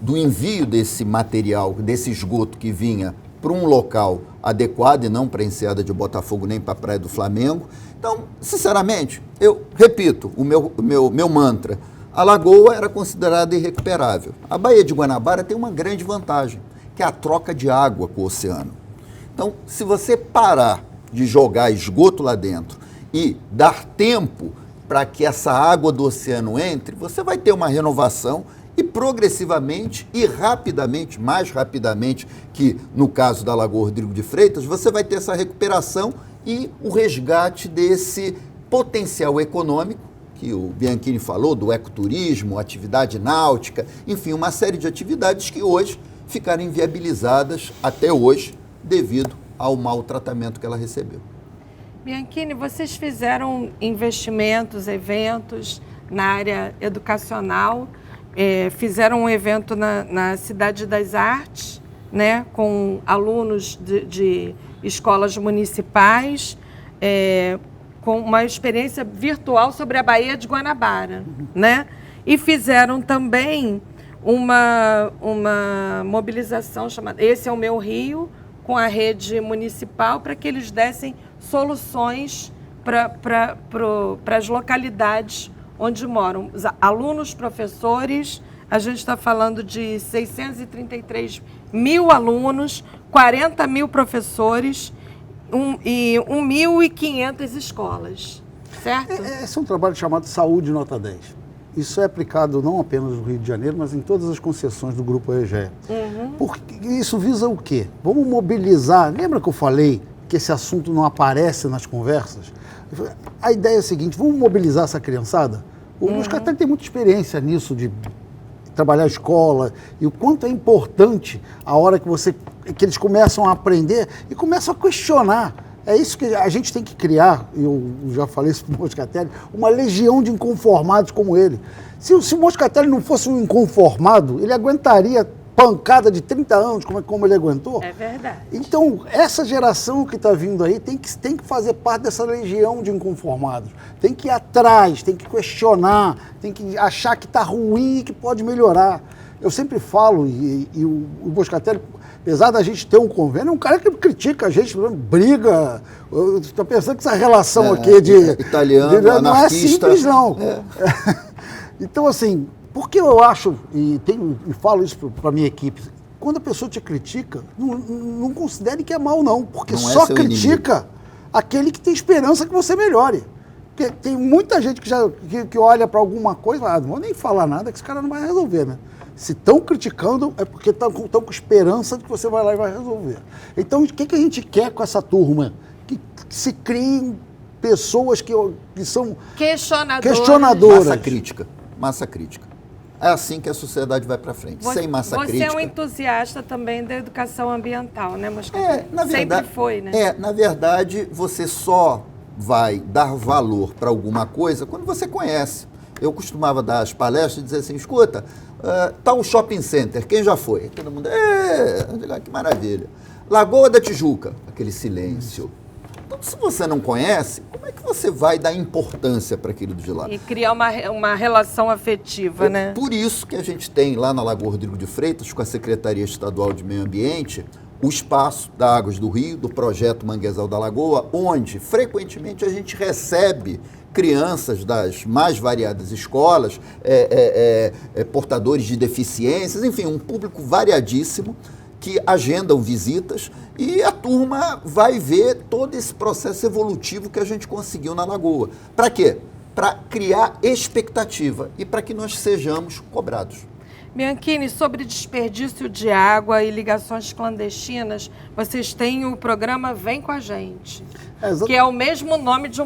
do envio desse material, desse esgoto que vinha para um local adequado e não para a Enseada de Botafogo nem para a Praia do Flamengo. Então, sinceramente, eu repito o meu mantra, a lagoa era considerada irrecuperável. A Baía de Guanabara tem uma grande vantagem, que é a troca de água com o oceano. Então, se você parar de jogar esgoto lá dentro e dar tempo para que essa água do oceano entre, você vai ter uma renovação e progressivamente e rapidamente, mais rapidamente que no caso da Lagoa Rodrigo de Freitas, você vai ter essa recuperação e o resgate desse potencial econômico, que o Bianchini falou, do ecoturismo, atividade náutica, enfim, uma série de atividades que hoje ficaram inviabilizadas até hoje devido ao mau tratamento que ela recebeu. Bianchini, vocês fizeram investimentos, eventos na área educacional, fizeram um evento na Cidade das Artes, né, com alunos de escolas municipais, com uma experiência virtual sobre a Baía de Guanabara, né? E fizeram também uma mobilização chamada Esse é o Meu Rio, com a rede municipal, para que eles dessem soluções para as localidades onde moram. Os alunos, professores, a gente está falando de 633 mil alunos, 40 mil professores e 1.500 escolas, certo? Esse é um trabalho chamado Saúde Nota 10. Isso é aplicado não apenas no Rio de Janeiro, mas em todas as concessões do Grupo EGE. Porque isso visa o quê? Vamos mobilizar. Lembra que eu falei que esse assunto não aparece nas conversas? A ideia é a seguinte, vamos mobilizar essa criançada? O Moscatelli tem muita experiência nisso, de trabalhar a escola, e o quanto é importante a hora que eles começam a aprender e começam a questionar. É isso que a gente tem que criar, eu já falei isso para o Moscatelli, uma legião de inconformados como ele. Se o Moscatelli não fosse um inconformado, ele aguentaria pancada de 30 anos, como ele aguentou. É verdade. Então, essa geração que está vindo aí tem que fazer parte dessa legião de inconformados. Tem que ir atrás, tem que questionar, tem que achar que está ruim e que pode melhorar. Eu sempre falo, e o Moscatelli, apesar da gente ter um convênio, é um cara que critica a gente, briga. Eu estou pensando que essa relação aqui italiano, não anarquista, é simples, não. Então, assim, porque eu acho, e falo isso para a minha equipe, quando a pessoa te critica, não considere que é mal, não, porque não só é critica aquele que tem esperança que você melhore. Porque tem muita gente que olha para alguma coisa, não vou nem falar nada, que esse cara não vai resolver, né? Se estão criticando, é porque estão com esperança de que você vai lá e vai resolver. Então, o que a gente quer com essa turma? Que se criem pessoas que são questionadoras. Massa crítica. É assim que a sociedade vai para frente, sem massa crítica. Você é um entusiasta também da educação ambiental, né, Moscatelli? Sempre foi, né? Na verdade, você só vai dar valor para alguma coisa quando você conhece. Eu costumava dar as palestras e dizer assim, escuta, tá um shopping center, quem já foi? Todo mundo, que maravilha. Lagoa da Tijuca, aquele silêncio. Então, se você não conhece, como é que você vai dar importância para aquilo de lá? E criar uma relação afetiva, né? Por isso que a gente tem lá na Lagoa Rodrigo de Freitas, com a Secretaria Estadual de Meio Ambiente, o espaço da Águas do Rio, do projeto Manguezal da Lagoa, onde frequentemente a gente recebe crianças das mais variadas escolas, portadores de deficiências, enfim, um público variadíssimo que agendam visitas e a turma vai ver todo esse processo evolutivo que a gente conseguiu na Lagoa. Para quê? Para criar expectativa e para que nós sejamos cobrados. Bianchini, sobre desperdício de água e ligações clandestinas, vocês têm o programa Vem com a Gente, que é o mesmo nome de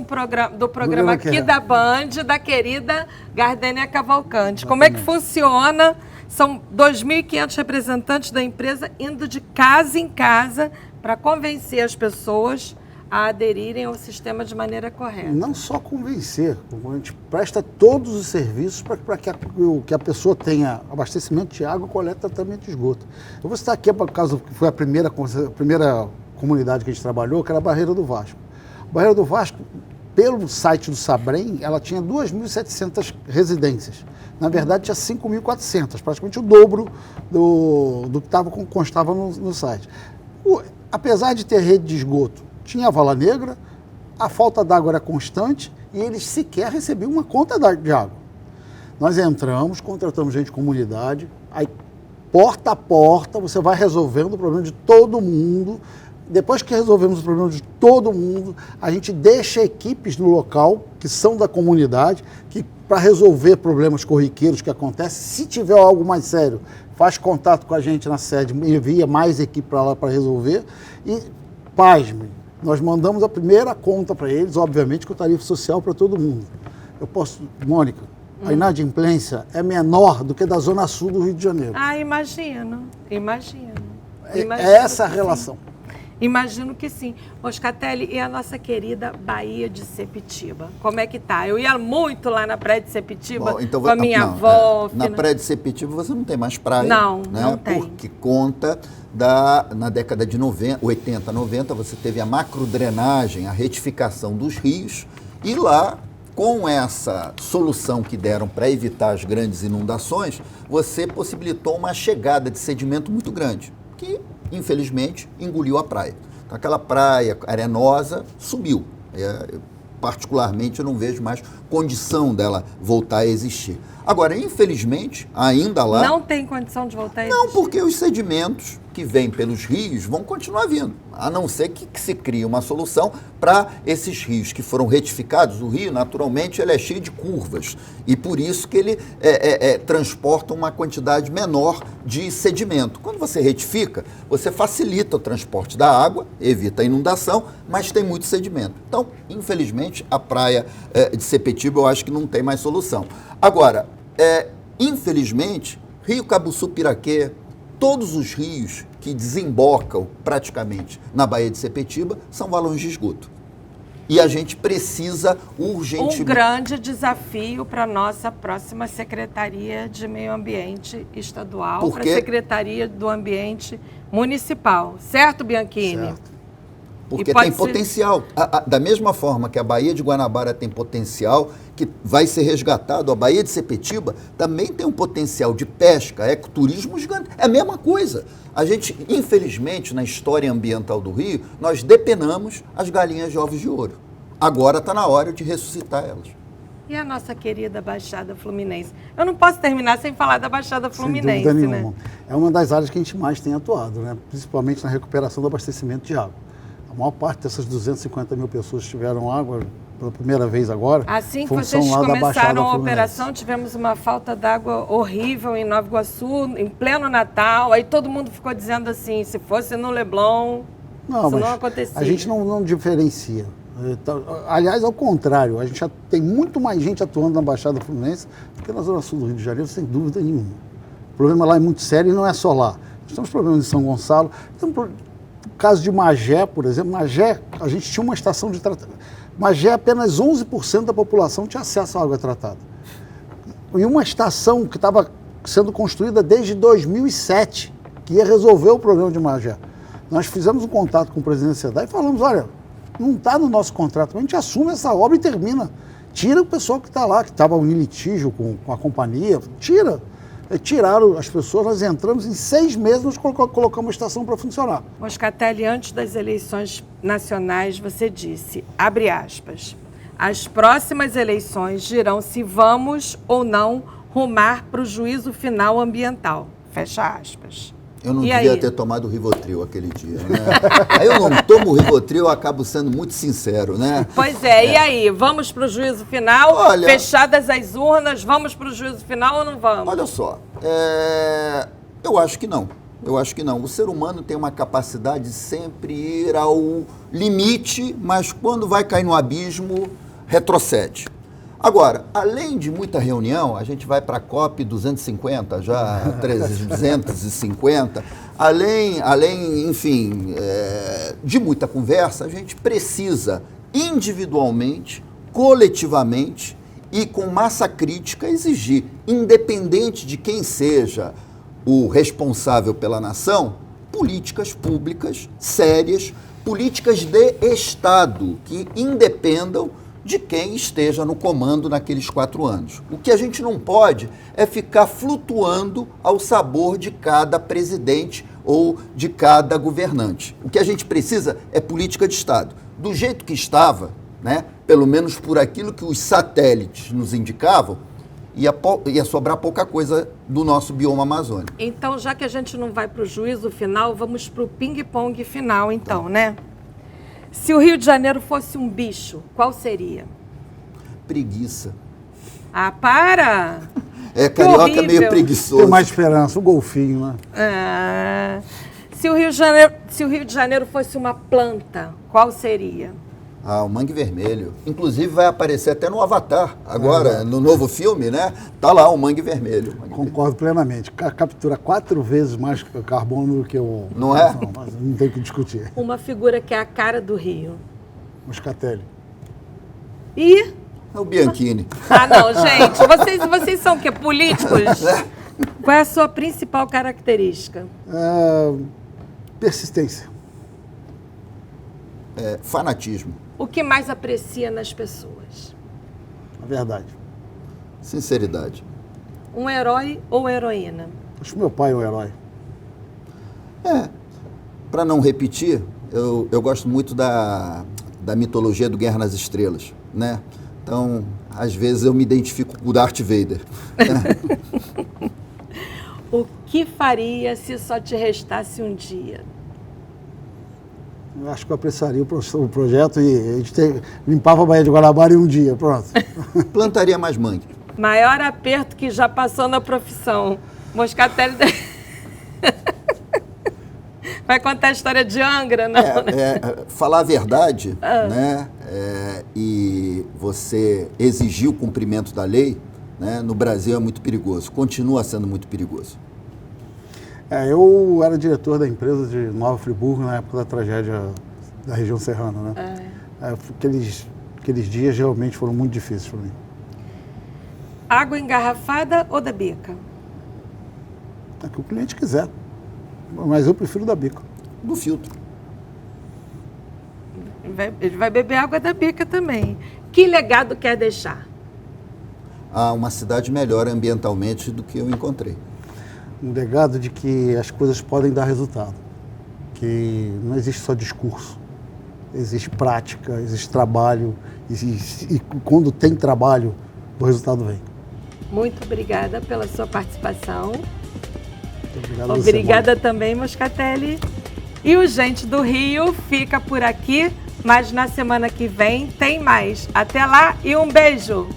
do programa aqui da Band, da querida Gardênia Cavalcante. Como é que funciona? São 2.500 representantes da empresa indo de casa em casa para convencer as pessoas a aderirem ao sistema de maneira correta. Não só convencer, a gente presta todos os serviços para que a pessoa tenha abastecimento de água, coleta e tratamento de esgoto. Eu vou citar aqui, por causa que foi a primeira comunidade que a gente trabalhou, que era a Barreira do Vasco. A Barreira do Vasco, pelo site do Sabrem, ela tinha 2.700 residências. Na verdade, tinha 5.400, praticamente o dobro do que constava no site. Apesar de ter rede de esgoto, tinha a vala negra, a falta d'água era constante e eles sequer recebiam uma conta de água. Nós entramos, contratamos gente de comunidade, aí porta a porta você vai resolvendo o problema de todo mundo. Depois que resolvemos o problema de todo mundo, a gente deixa equipes no local, que são da comunidade, que para resolver problemas corriqueiros que acontecem, se tiver algo mais sério, faz contato com a gente na sede, envia mais equipe para lá para resolver e, pasme, nós mandamos a primeira conta para eles, obviamente com tarifa social para todo mundo. Mônica, a inadimplência é menor do que da Zona Sul do Rio de Janeiro. Ah, imagino. É essa a relação. Imagino que sim. Moscatelli, e a nossa querida Baía de Sepetiba? Como é que tá? Eu ia muito lá na praia de Sepetiba com a minha avó. Na praia de Sepetiba você não tem mais praia. Não, né? não tem. Porque conta na década de 80, 90, você teve a macrodrenagem, a retificação dos rios, e lá, com essa solução que deram para evitar as grandes inundações, você possibilitou uma chegada de sedimento muito grande, que infelizmente engoliu a praia. Então, aquela praia arenosa subiu. Particularmente, eu não vejo mais condição dela voltar a existir. Agora, infelizmente, ainda lá... Não tem condição de voltar a existir? Não, porque os sedimentos que vêm pelos rios vão continuar vindo, a não ser que se crie uma solução para esses rios que foram retificados. O rio, naturalmente, ele é cheio de curvas e por isso que ele transporta uma quantidade menor de sedimento. Quando você retifica, você facilita o transporte da água, evita a inundação, mas tem muito sedimento. Então, infelizmente, a praia de Sepetiba eu acho que não tem mais solução. Agora, infelizmente, Rio Cabuçu-Piraquê, todos os rios que desembocam praticamente na Baía de Sepetiba são valões de esgoto. E a gente precisa urgentemente... Um grande desafio para a nossa próxima Secretaria de Meio Ambiente Estadual, para a Secretaria do Ambiente Municipal. Certo, Bianchini? Certo. Porque tem potencial. Da mesma forma que a Baía de Guanabara tem potencial, que vai ser resgatado, a Baía de Sepetiba também tem um potencial de pesca, ecoturismo gigante. É a mesma coisa. A gente, infelizmente, na história ambiental do Rio, nós depenamos as galinhas de ovos de ouro. Agora está na hora de ressuscitar elas. E a nossa querida Baixada Fluminense? Eu não posso terminar sem falar da Baixada Fluminense, sem dúvida nenhuma. É uma das áreas que a gente mais tem atuado, né? Principalmente na recuperação do abastecimento de água. A maior parte dessas 250 mil pessoas tiveram água pela primeira vez agora. Assim que vocês começaram a operação, tivemos uma falta d'água horrível em Nova Iguaçu, em pleno Natal. Aí todo mundo ficou dizendo assim, se fosse no Leblon, isso não acontecia. A gente não diferencia. Aliás, ao contrário, a gente já tem muito mais gente atuando na Baixada Fluminense do que na Zona Sul do Rio de Janeiro, sem dúvida nenhuma. O problema lá é muito sério e não é só lá. Nós temos problemas em São Gonçalo. No caso de Magé, por exemplo, Magé, a gente tinha uma estação de tratamento. Magé, apenas 11% da população tinha acesso à água tratada. E uma estação que estava sendo construída desde 2007, que ia resolver o problema de Magé. Nós fizemos um contato com o presidente da SEDAI e falamos, olha, não está no nosso contrato, a gente assume essa obra e termina. Tira o pessoal que está lá, que estava em litígio com a companhia, tira. Tiraram as pessoas, nós entramos, em 6 meses nós colocamos a estação para funcionar. Moscatelli, antes das eleições nacionais, você disse, abre aspas, as próximas eleições dirão se vamos ou não rumar para o juízo final ambiental, fecha aspas. Eu não E devia aí? ter tomado o Rivotril aquele dia, né? Aí eu não tomo o Rivotril, eu acabo sendo muito sincero, né? Pois é, e aí? Vamos para o juízo final? Olha- Fechadas as urnas, vamos para o juízo final ou não vamos? Olha só, eu acho que não. Eu acho que não. O ser humano tem uma capacidade de sempre ir ao limite, mas quando vai cair no abismo, retrocede. Agora, além de muita reunião, a gente vai para a COP 250, já 350, além, enfim, de muita conversa, a gente precisa individualmente, coletivamente e com massa crítica exigir, independente de quem seja o responsável pela nação, políticas públicas sérias, políticas de Estado que independam de quem esteja no comando naqueles 4 anos. O que a gente não pode é ficar flutuando ao sabor de cada presidente ou de cada governante. O que a gente precisa é política de Estado. Do jeito que estava, né, pelo menos por aquilo que os satélites nos indicavam, ia sobrar pouca coisa do nosso bioma amazônico. Então, já que a gente não vai para o juízo final, vamos para o ping-pong final, então, né? Se o Rio de Janeiro fosse um bicho, qual seria? Preguiça. Ah, para! Carioca horrível. meio preguiçoso. Tem mais esperança, o golfinho, né? Ah, se o Rio de Janeiro fosse uma planta, qual seria? O mangue vermelho. Inclusive vai aparecer até no Avatar, agora, no novo filme, né? Tá lá o mangue vermelho. Concordo plenamente. Captura 4 vezes mais carbono do que o... Não é? Mas não tem o que discutir. Uma figura que é a cara do Rio. Moscatelli. E... É o Bianchini. Ah, não, gente. Vocês são o quê? Políticos? Qual é a sua principal característica? Persistência. Fanatismo. O que mais aprecia nas pessoas? A verdade. Sinceridade. Um herói ou heroína? Acho que meu pai é um herói. Para não repetir, eu gosto muito da mitologia do Guerra nas Estrelas, né? Então, às vezes eu me identifico com o Darth Vader. O que faria se só te restasse um dia? Eu acho que eu apressaria o projeto e a gente limpava a Baía de Guanabara em um dia, pronto. Plantaria mais mangue. Maior aperto que já passou na profissão. Moscatelli... Vai contar a história de Angra, não? Falar a verdade, né? E você exigir o cumprimento da lei, né? No Brasil é muito perigoso. Continua sendo muito perigoso. Eu era diretor da empresa de Nova Friburgo na época da tragédia da região serrana, né? Aqueles dias realmente foram muito difíceis para mim. Água engarrafada ou da bica? É o que o cliente quiser, mas eu prefiro da bica. Do filtro. Ele vai beber água da bica também. Que legado quer deixar? Uma cidade melhor ambientalmente do que eu encontrei. Um legado de que as coisas podem dar resultado, que não existe só discurso, existe prática, existe trabalho, e quando tem trabalho, o resultado vem. Muito obrigada pela sua participação. Obrigado. Obrigada também, Moscatelli. E o Gente do Rio fica por aqui, mas na semana que vem tem mais. Até lá e um beijo!